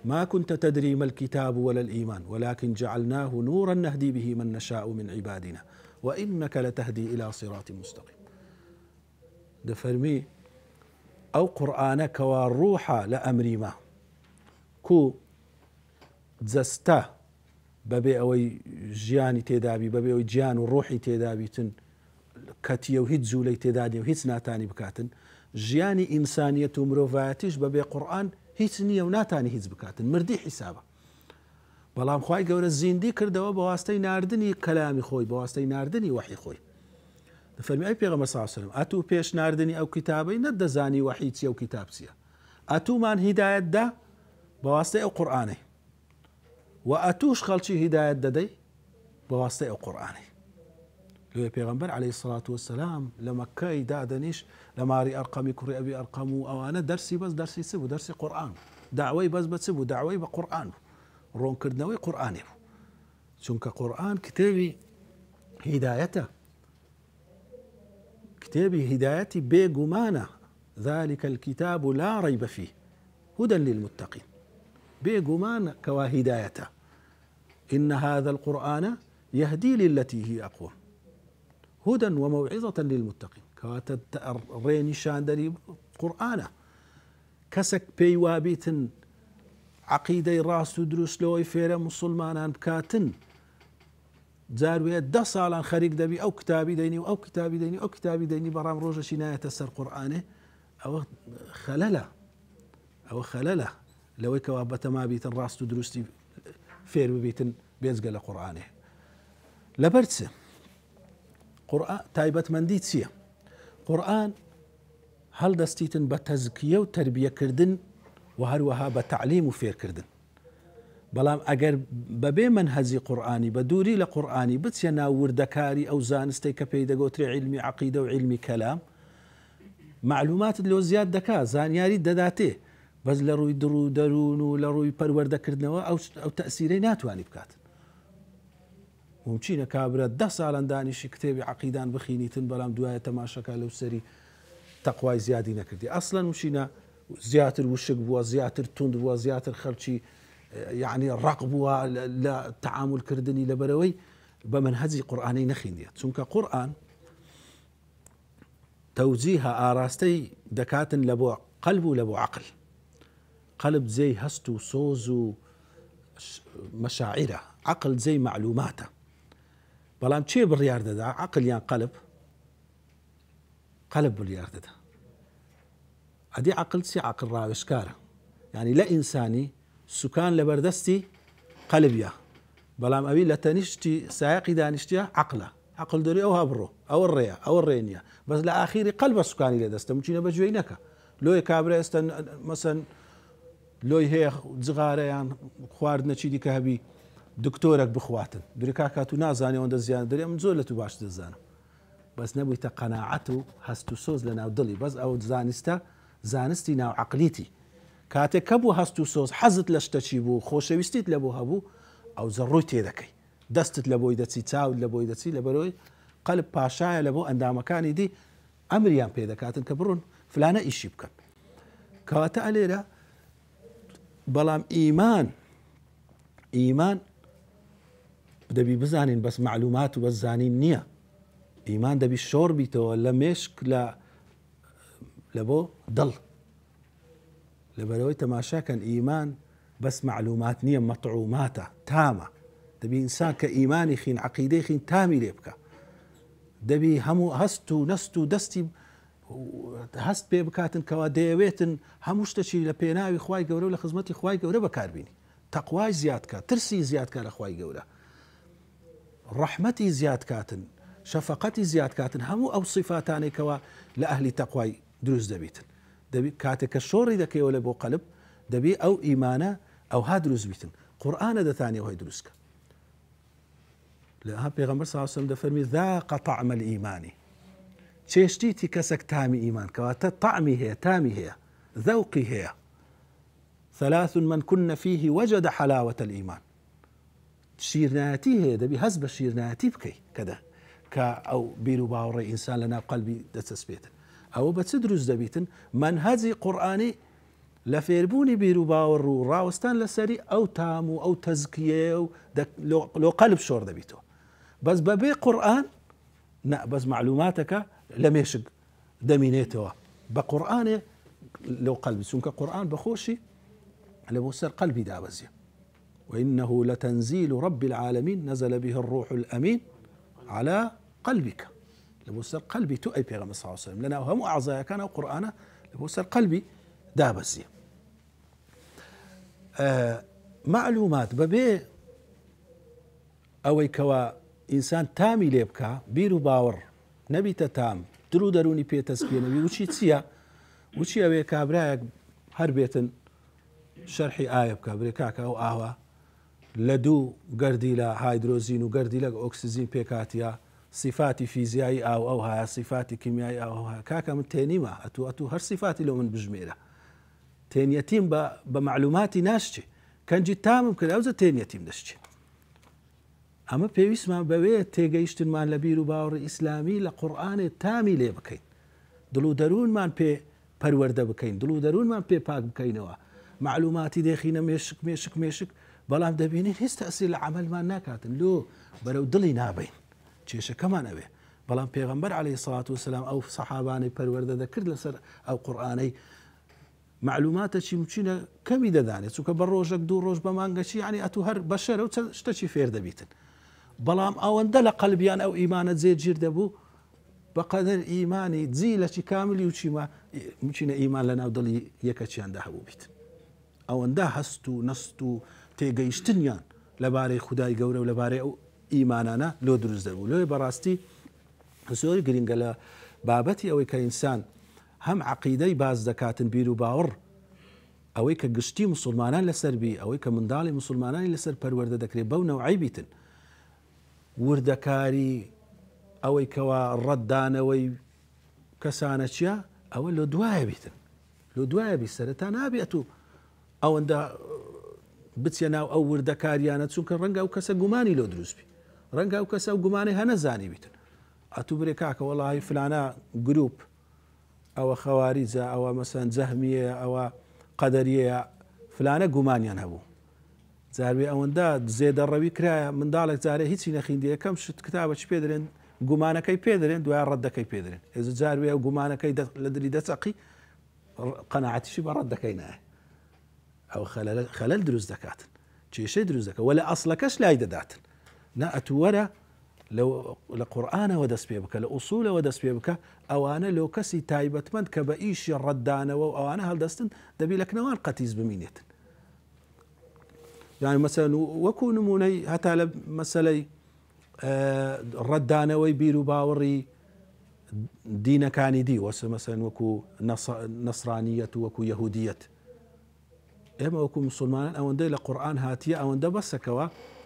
ما كنت تدري ما الكتاب ولا الإيمان ولكن جعلناه نورا نهدي به من نشاء من عبادنا وإنك لتهدي إلى صراط مستقيم. دفرمي أو قرآنك والروح لأمري ما كو زستا ببي أوي جياني تدابي ببي أوي جيان وروحي تدابي تن كتيو هيت زولي تدادي وهيت ناتاني بكاتن جياني إنسانية مروفاتيش ببي قرآن هیچ نییە و ناتانی هیچ بکاتن مردی حیسابە. بەڵام خوای گەورە زیندی کردەوە بە واستەی ناردنی کەلامی خۆی بە واستەی ناردنی وحی خۆی. دەفەرمی ئەی پێغەمبەر صلی الله علیه و سەلەم ئەتوو پێش ناردنی ئەو کتابەی نەدەزانی وحی چییە و کتاب چییە، ئەتوومان هیدایەت دا بە واستەی ئەو قورئانەی و ئەتووش خەڵکی هیدایەت دەدەی بە واستەی ئەو قورئانەی. لێ پێغەمبەر عەلەیهی سەڵات وەسەلام لە مەککەی دادەنیش لە ماری ئەرقەمی کوڕی ئەبی ئەرقەم و ئەوانە دەرسی بەس دەرسی چ بوو؟ دەرسی قورئان. داوای بەس بە چ بوو؟ داوای بە قورئان بوو، ڕوونکردنەوەی قورئانێ بوو. چونکە قورئان کتێبی هیدایەتە، کتێبی هیدایەتی بێگومانە. ذلك الكتاب لا ريب فيه هدى للمتقين. بێگومان کەوا هیدایەتە. إن هذا القرآن يهدي للتي هي أقوم هدى وموعظة للمتقين. كواتە ڕێ نیشاندەری قورئانە. کەسێک پێی وابیتن عەقیدەی ڕاست و دروست لەوەی فێرە موسڵمانان بکاتن جاروێ 10 ساڵان خەریک دەبی ئەو کتابی دەینی و ئەو کتابی دەینی ئەو کتابی دەینی بەڕام ڕۆژەشی نایەتە سەر قورئانێ، ئەوە خەلەلە، ئەوە خەلەلە لەوەی کەوا بەتەما بیتن ڕاست و دروستی فێر ببیتن بێجگە لە قورئانێ. لەبەر چ؟ قورئان تایبەتمەندی چییە؟ قورئان هەڵدەستیتن بە تەزکیە و تەربیەکردن و هەروەها بە تعلیم و فێرکردن. بەڵام ئەگەر بەبێ منهەجی قورئانی بە دووری لە قورئانی بچێ ناو وردەکاری ئەو زانستەی کە پێی دەگوترێ علمی عەقیدە و علمی کەلام، معلوماتت لۆ زیاد دەکات، زانیاری دەداتێ، بەس لە ڕووی دڕ و دەروون و لە ڕووی پەروەردەکردنەوە ئەو تەئسیرەی ناتوانی بکات. ممچینە کابرا 10 ساڵان دانیشی کتێبی عەقیدان بخینیتن بەڵام دوایە تەماشەکە لەو سەری تەقوای زیادی نەکردی. ئەسڵەن وشینە زیاتر وشک بووە، زیاتر توند بووە، زیاتر خەڵکی یعنی ڕق بووە لە تەعاملکردنی لەبەرەوەی بە منهەجی قورئانی نەخیندێت. چونکە قورئان تەوجیهە ئاراستەی دەکاتن لە بۆ قەلب و لە بۆ عەقل. قەلب جێی هەست و سۆز و مەشاعرە، عەقل جێی معلوماتە. بەڵام چێ بڕیار دەدا؟ عەقل یان قەلب؟ قەلب بڕیار دەدا. ئەدی عەقل چی؟ عەقل ڕاوێژکارە، یعنی لە ئینسانی سوکان لە بەردەستی قەلبیە، بەڵام ئەوی لە تەنیشتی سایقی دانیشتیە عەقلە. عەقل دەری ئەو هەبڕۆ ئەوە ڕێیە ئەوە ڕێ نییە، بەس لە ئاخیری قەلبە سوکانی لێ دەستە مچینە بەگوێی نەکە. لۆی کابرا ئێستا مەسەن لۆی هەیە جغارەیان خواردنەچی دیکە هەبی دکتۆرێک بخواتن، دوورێ کاکات و نازانێ ئەوەندە زیان دەری، ئەم زۆر لە تو باش دەزانم. بس نبوویتە قەناعەت و هەست و سۆز لە ناو دڵی بەس ئەو زانستە زانستی ناو عەقلیتی کاتێک کە بوو هەست و سۆز حەزت لە شتەچی بوو خۆشەویستیت لە بۆ هەبوو ئەو زەڕووی تێدەکەی دەستت لە بۆی دەچی چاوت لە بۆی دەچی لە بەرەوەی قەلب پاشایە لە بۆ ئەندامەکانی دی ئەمریان پێ دەکاتن کە بڕۆن فلانە ئیشی بکەن کەواتە ئەلێرە بەڵام ئیمان دەبی بزانین بەس معلومات و بەس زانین نییە ئیمان دەبی شۆڕ بیتەوە لە مێشک لە بۆ دڵ لەبەرەوەی تەماشاکەن ئیمان بەس معلومات نییە مەطعوماتە تامە دەبی ئینسان کە ئیمانی خین عەقیدەی خین تامی لێ بکە دەبی هەموو هەست و نەست و دەستی هەست پێ بکاتن کەوا دەیەوێتن هەموو شتێکی لە پێناوی خوای گەورە و لە خزمەتی خوای گەورە بەکاربینی تەقوای زیادکە ترسی زیادکە لە خوای گەورە ڕەحمەتی زیادکاتن شەفەقەتی زیادکاتن هەموو ئەو صیفاتانەی کەوا لە ئەهلی تەقوای دروست دەبیتن دەبی کاتێک کە شۆڕی دەکەیەوە لە بۆ قەلب دەبی ئەو ئیمانە ئەوها دروست بیتن قورئانە دەتانێ وهی دروستکە لە پێغەمبەر صلی الله علیه و سلم دەفەرمی ذاق طعم الإيمان چێشتیتی کەسێک تامی ئیمان کەواتە طعمی هەیە تامی هەیە ذەوقی هەیە ثلاث من كن فيه وجد حلاوة الإيمان شیرنایەتی هەیە دەبی هەست بە شیرنایەتی بکەی کە ئەو بیر و باوەڕی ئینسان لە ناو قەلبی دەچەسپێتن ئەوە بە چ دروست دەبیتن منهەجی قورئانی لە فێربوونی بیر و باوەڕ و ڕاوەستان لەسەری ئەو تام و ئەو تەزکیە و لۆ قەلب شۆڕ دەبیتەوە بەس بەبێ قورئان بەس معلوماتەکە لە مێشک دەمینێتەوە بە قورئانێ لەو قەلبی چونکە قورئان بەخۆشی لە بۆ سەر قەلبی دابەزیە وإنه لتنزيل رب العالمين نزل به الروح الأمين على قلبك لبوسر قلبي تؤي بيغمبر صلى الله عليه وسلم لنا وهم أعضاء كان قرآن لبوسر قلبي دابسي معلومات ببي أوي كوا إنسان تامي ليبكا بيرو باور نبي تتام درو دروني بي تسكية نبي وشي تسيا وشي أوي كابرايك هربيتن شرحي آية بكابريكاك أو آهوة لدو گەردی لە هایدرۆزین و گەردی لە ئۆکسسیزین پێکاتیا صفاتی فیزیایی ئەو هەیە صفاتی کیمیایی ئەو کاکە من تێنیمە ئەتو هەر صفاتی لەو من بژمێرە تێنیەتیم بە معلوماتی ناشتێ کەنجی تامم کرد ئەوزە تێنیەتیم دەشتێ ئەمە پێویستمان بەوێ تێگەیشتنمان لە بیر و باوەڕی ئیسلامی لە قورئانێ تامی لێ بکەین دڵ و دەروونمان پێ پەروەردە بکەین دڵ و دەروونمان پێ پاک بکەینەوە معلوماتی دێخینە مێشک بەڵام دەبینین هیچ تەسیر لە عەمەلمان ناکاتن لۆ بەرەو دڵی نابین کێشەکەمان ئەوێ بەڵام پێغەمبەر عەلەیهی سەڵات وسەلام ئەو سەحابانەی پەروەردە دەکرد لەسەر ئەو قورئانەی معلوماتەکی مچینە کەمی دەدانێت چونکە بە ڕۆژێک دوو ڕۆژ بە مانگەچی یعنی ئەتو هەر بەشەرە و شتێکی فێر دەبیتن بەڵام ئەوەندە لە قەلبیان ئەو ئیمانە جێگیر دەبوو بەقەدەر ئیمانی جیلەکی کاملی و چیمە مچینە ئیمان لە ناو دڵی یەکەچیاندا هەبوو بیت ئەوەندە هەست و نەست و تێگەیشتنیان لەبارەی خودای گەورە و لەبارەی ئەو ئیمانانە لۆ دروست دەبوو لۆی بەڕاستی زۆر گرنگە لە بابەتی ئەوەی کە ئینسان هەم عەقیدەی باز دەکاتن بیر و باوەڕ ئەوەی کە گشتی مسلمانان لەسەر بی ئەوەی کە منداڵی مسلمانانی لەسەر پەروەردە دەکرێت بەو نەوعی بیتن وردەکاری ئەوەی کەوا ڕەتدانەوەی کەسانە چیە ئەوە لە دوایە بیتن لە دوایە بی سەرەتا نابێت و ئەوەندە بچێ ناو ئەو وردەکاریانە چونکە ڕەنگە ئەو کەسە گومانی لۆ دروست بی ڕەنگە ئەو کەسە ئەو گومانی هەنەزانی بیتن ئەتوو برێ کاکە وەڵاهی فلانە گروپ ئەوە خەواریجە ئەوە مەسەن جەهمیە ئەوە قەدەریە فلانە گومانیان هەبوو جاروێ ئەوەندە زێدەڕەوی کرایە منداڵێک جارێ هیچی نەخیندی یەکەم شت کتابەچ پێ دەرێن گومانەکەی پێ دەرێن دوای ڕەتدەکەی پێ دەرێن ئێز جاروێ ئەو گومانەکەی لە دڵی دەچەقی قەناعەتیشی بە ڕەتدەکەی نایە ئەو خەلەل دروست دەکاتن کێشەی دروست دەکات وە لە ئەسڵەکەش لای دەداتن نا ئەتووەرە لە قورئانەوە دەست پێ بکە لە ئوسوولەوە دەست پێ بکە ئەوانە لۆ کەسی تایبەتمەند کە بە ئیشی ڕەتدانەوە و ئەوانە هەڵدەستن دەبی لە کنەوان قەتیز بمینێتن یعنی مەسەلەن وەکو نمونەی هەتا لە مەسەلەی ڕەتدانەوەی بیر و باوەڕی دینەکانی دی وەسە مەسەلەن وەکو نەسرانیەت و وەکو یەهودیەت ئێمە وەکو مسلمانان ئەوەندەی لە قورئان هاتیە ئەوەندە بەسەکەوە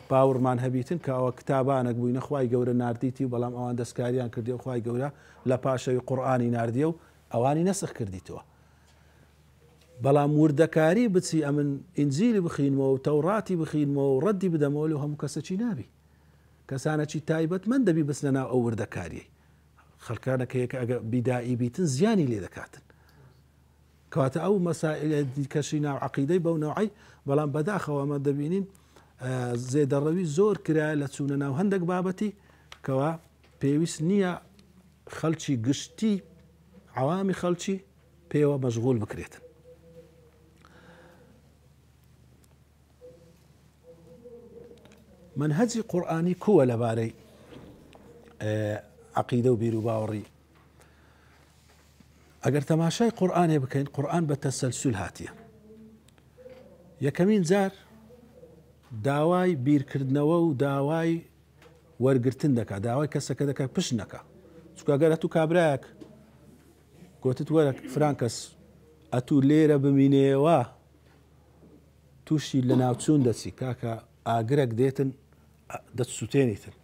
باوەڕمان هەبیتن کە ئەوە کتابانێک بووینە خوای گەورە ناردیتی و بەڵام ئەوان دەستکاریان کردی و خوای گەورە لە پاشەوی قورئانی ناردیە و ئەوانی نەسخ کردیتەوە. بەڵام وردەکاری بچی ئەمن ئینجیلی بخینمەوە و تەوڕاتی بخینمەوە و ڕەدی بدەمەوە لەو هەموو کەسەکی نابی. کەسانەکی تایبەتمەند دەبی بچنە ناو ئەو وردەکاریەی. خەڵکانەکە یەکە ئەگە بیدائی بیتن زیانی لێ دەکاتن. کەواتە ئەو مەسائلە دیکەشی ناو عەقیدەی بەو نەوعی بەڵام بەداخەوە ئەمە دەبینین زێدەڕەوی زۆر کرایە لە چوونە ناو هەندێک بابەتی کەوا پێویست نییە خەڵکی گشتی عەوامی خەڵکی پێوە مەشغوڵ بکرێتن. منهەجی قورئانی کووە لەبارەی عەقیدە و بیر و باوەڕی. ئەگەر تەماشای قورئانێ بکەین قورئان بە تەسەلسول هاتیە. یەکەمین جار داوای بیرکردنەوە و داوای وەرگرتن دەکات، داوای کەسەکە دەکات پشت نەکە. چونکە ئەگەر ئەتوو کابرایەک گوتت وەرە فران کەس ئەتوو لێرە بمینێەوە تووشی لە ناوچوون دەچی کاکە ئاگرێک دێتن دەسووتێنیتن.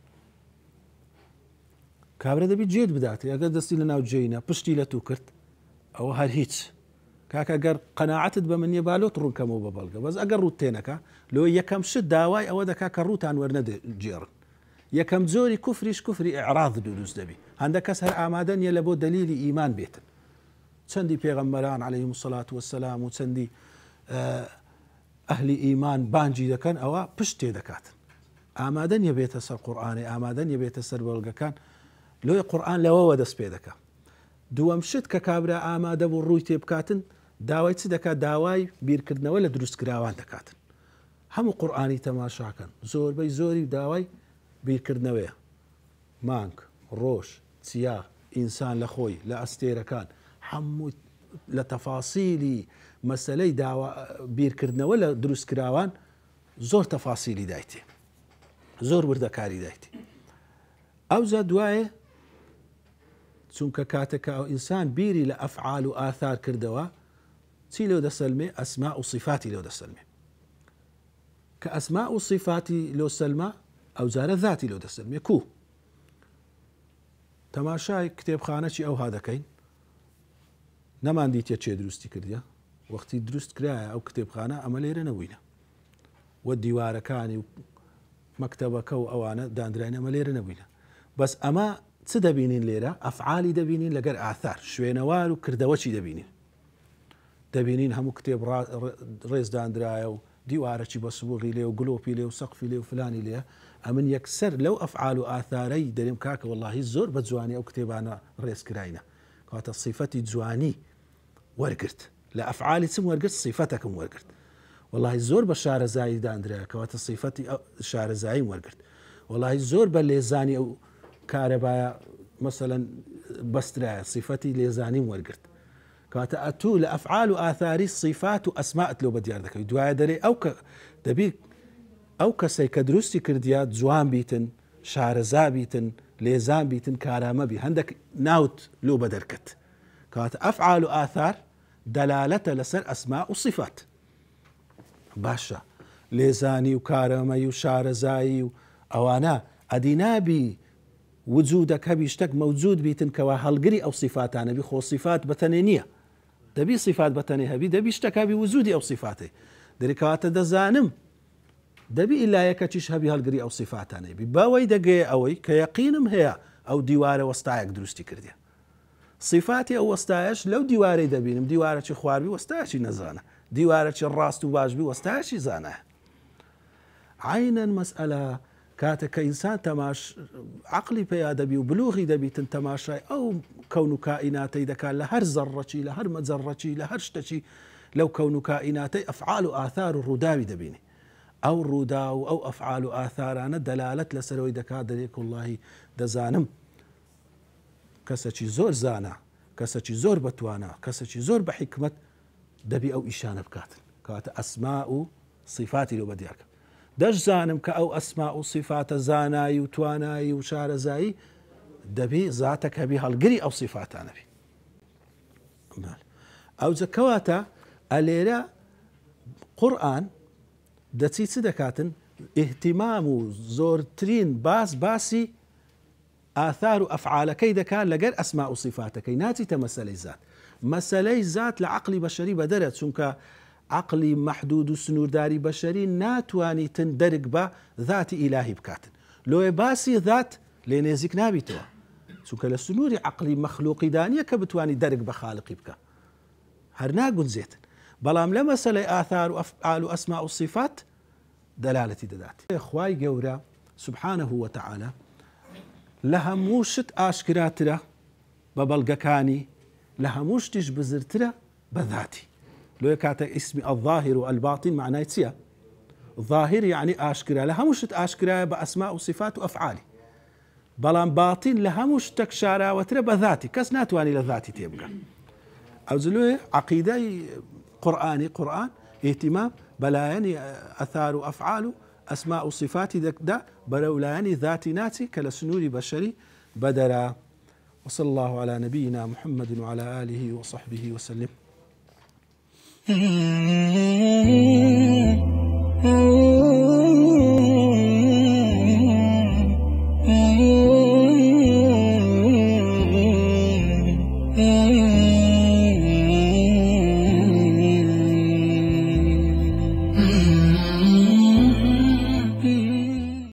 کابرا دەبی جێت بداتێ ئەگەر دەستی لە ناو جێینە پشتی لە توو کرد ئەوە هەر هیچ. کاکە گەر قەناعەتت بە منیە بالۆت ڕوونکەمەوە بە بەڵگە بەس ئەگەر ڕوت تێنەکە لۆ یەکەم شت داوای ئەوە دەکا کە ڕووتان وەرنەجێڕن. یەکەم جۆری کوفریش کوفری ئیعراض دروست دەبی. هەندێک کەس هەر ئامادە نیە لە بۆ دەلیلی ئیمان بێتن. چەندی پێغەمبەران عەلەیهیمو السەڵات وەسسەلام و چەندی ئەهلی ئیمان بانجی دەکەن ئەوە پشت تێ دەکاتن. ئامادە نیە بێتە سەر قورئانێ، ئامادە نیە بێتە سەر بەڵگەکان. لۆی قورئان لەوەوە دەست پێ دەکات. دووەم شت کە کابرا ئامادە بوو ڕووی تێ بکاتن داوای چ دەکات؟ داوای بیرکردنەوە لە دروستکراوان دەکاتن. هەموو قورئانی تەماشاکەن زۆربەی زۆری داوای بیرکردنەوەیە. مانگ، ڕۆژ، چیا، ئینسان لە خۆی لە ئەستێرەکان هەموو لە تەفاسیلی مەسەلەی بیرکردنەوە لە دروستکراوان زۆر تەفاسیلی دایتێ، زۆر وردەکاری دایتێ. ئەوجا دوایە چونکە کاتێکە ئینسان بیری لە ئەفعال و ئاثار کردەوە چی لێو دەسەلمێ؟ ئەسما و صفاتی لێو دەسەلمێ. کە ئەسما و صفاتی لێو سەلمە ئەوجارە ذاتی لێو دەسەلمێ. کوو تەماشای کتێبخانەی ئەوها دەکەین نەمان دیتە چێ دروستی کردیە وەختی دروست کرایە ئەو کتێبخانە ئەمە لێرە نەبووینە وە دیوارەکانی و مەکتەبەکە و ئەوانە دانراین ئەمە لێرە نەبووینە. بەس ئەمە چ دەبینین لێرە؟ ئەفعالی دەبینین لەگەر ئاثار شوێنەوار و کردەوەچی دەبینین. دەبینین هەموو کتێب ڕێزدانرایە و دیوارەکی بە سبوغی لێ و گلۆپی لێ و سەقفی لێ و فلانی لێ. ئەمن یەکسەر لەو ئەفعال و ئاثارەی دەرێم کاکە وەڵاهی زۆر بە جوانی ئەو کتێبانە ڕێزکراینە. کەواتە صیفەتی جوانی وەرگرت لە ئەفعالی چم وەرگرت صیفەتەکەم وەرگرت. وەڵاهی زۆر بە شارەزایی دانرایە کەواتە صیفەتی شارەزاییم وەرگرت. وەڵاهی زۆر بە لێزانی ئەو کارەبایە مەسەلەن بەسترایە صیفەتی لێزانیم وەرگرت. کەواتە ئەتوو لە ئەفعال و ئاثاری صیفات و ئەسماءت لەو بەدیار دەکەوی. دوایە دەرێ ئەو کە دەبی ئەو کەسەی کە دروستی کردیا جوان بیتن، شارەزا بیتن، لێزان بیتن، کارامە بی. هەندێک ناوت لۆ بەدەرکەت. کەواتە ئەفعال و ئاثار دەلالەتە لەسەر ئەسما و صیفات. باشە لێزانی و کارەمەی و شارەزایی و ئەوانە ئەدی نابی وجودەکە بیشتەک مەوجود بیتن کەوا هەڵگری ئەو صیفاتانە بی. خۆ صیفات بەتەنێ نییە. دەبی صیفات بەتەنێ هەبی دەبی شتەکابی وجودی ئەو صیفاتێ. دەریکەواتە دەزانم دەبی ئیلایەکەچیش هەبی هەڵگری ئەو صیفاتانەی بی. بەوەی دەگەیە ئەوەی کە یەقینم هەیە ئەو دیوارە وەستایەک دروستی کردیە. صیفاتی ئەو وەستایەش لەو دیوارەی دەبینم. دیوارەکی خواربی وەستایەکی نەزانە، دیوارەکی ڕاست و باشبی وەستایەکی زانە. عینەن مەسئلە کاتێک کە ئینسان تەماش عەقلی پێیا دەبی و بلوغی دەبیتن تەماشای ئەو کەون و کائیناتەی دەکات لە هەر زەڕەکی لە هەر مەجەڕەکی لە هەر شتێکی لەو کەون و کائیناتەی ئەفعال و ئاثار و ڕووداوی دەبینی. ئەو ڕوودا و ئەو ئەفعال و ئاثارانە دەلالەت لەسەرەوەی دەکات دەرێک وڵڵاهی دەزانم کەسێکی زۆر زانە، کەسێکی زۆر بەتوانە، کەسێکی زۆر بە حیکمەت دەبی ئەو ئیشانە بکاتن. کەواتە ئەسما و صیفاتی لەو بەدیارکە. دەشزانم کە ئەو ئەسما و صیفاتە زانایی و توانایی و شارەزایی دەبی زاتێک هەبی هەڵگری ئەو صیفاتانە بی. ئەوجە کەواتە ئەلێرە قورئان دەچی چ دەکاتن؟ اهتمام و زۆرترین باسی ئاثار و ئەفعالەکەی دەکات لەگەر ئەسما و صفاتەکەی، ناچیتە مەسەلەی زات. مەسەلەی زات لە عەقڵی بەشەری بەدەرە، چونکە عەقڵی مەحدود و سنوورداری بەشەری ناتوانیتن دەرک بە ذاتی ئیلاهی بکاتن. لۆیە باسی ذات لێ نێزیک نابیتەوە، چونکە لە سنووری عەقڵی مەخلوقی دانیە کە بتوانی دەرک بە خالقی بکە، هەر ناگونجێتن. بەڵام لە مەسەلەی ئاثار و ئەفعال و ئەسما و صفات دەلالەتی دەدات. خوای گەورە سبحانه وتعالى لە هەموو شت ئاشکراترە بە بەڵگەکانی، لە هەموو شتیش بزرترە بە ذاتی. لۆیە کاتە ئیسمی الظاهر و الباطن معنای چییە؟ ظاهر یعنی ئاشکرا، لە هەموو شت ئاشکرایە بە ئەسما و صفات و ئەفعالی، بەڵام باتین لە هەموو شتێک شاراوەترە بە ذاتی، کەس ناتوانێت لە ذاتی تێبگە. ئەو لۆیە عەقیدەی قورئانی قورئان اهتمام بەلایەنی ئەثار و ئەفعال و ئەسما و صفاتی دەکدا بەرەو لایەنی ذاتی ناچی کە لە سنووری بەشەری بەدەرە. وصلى الله على نبينا محمد وعلى آله وصحبه وسلم.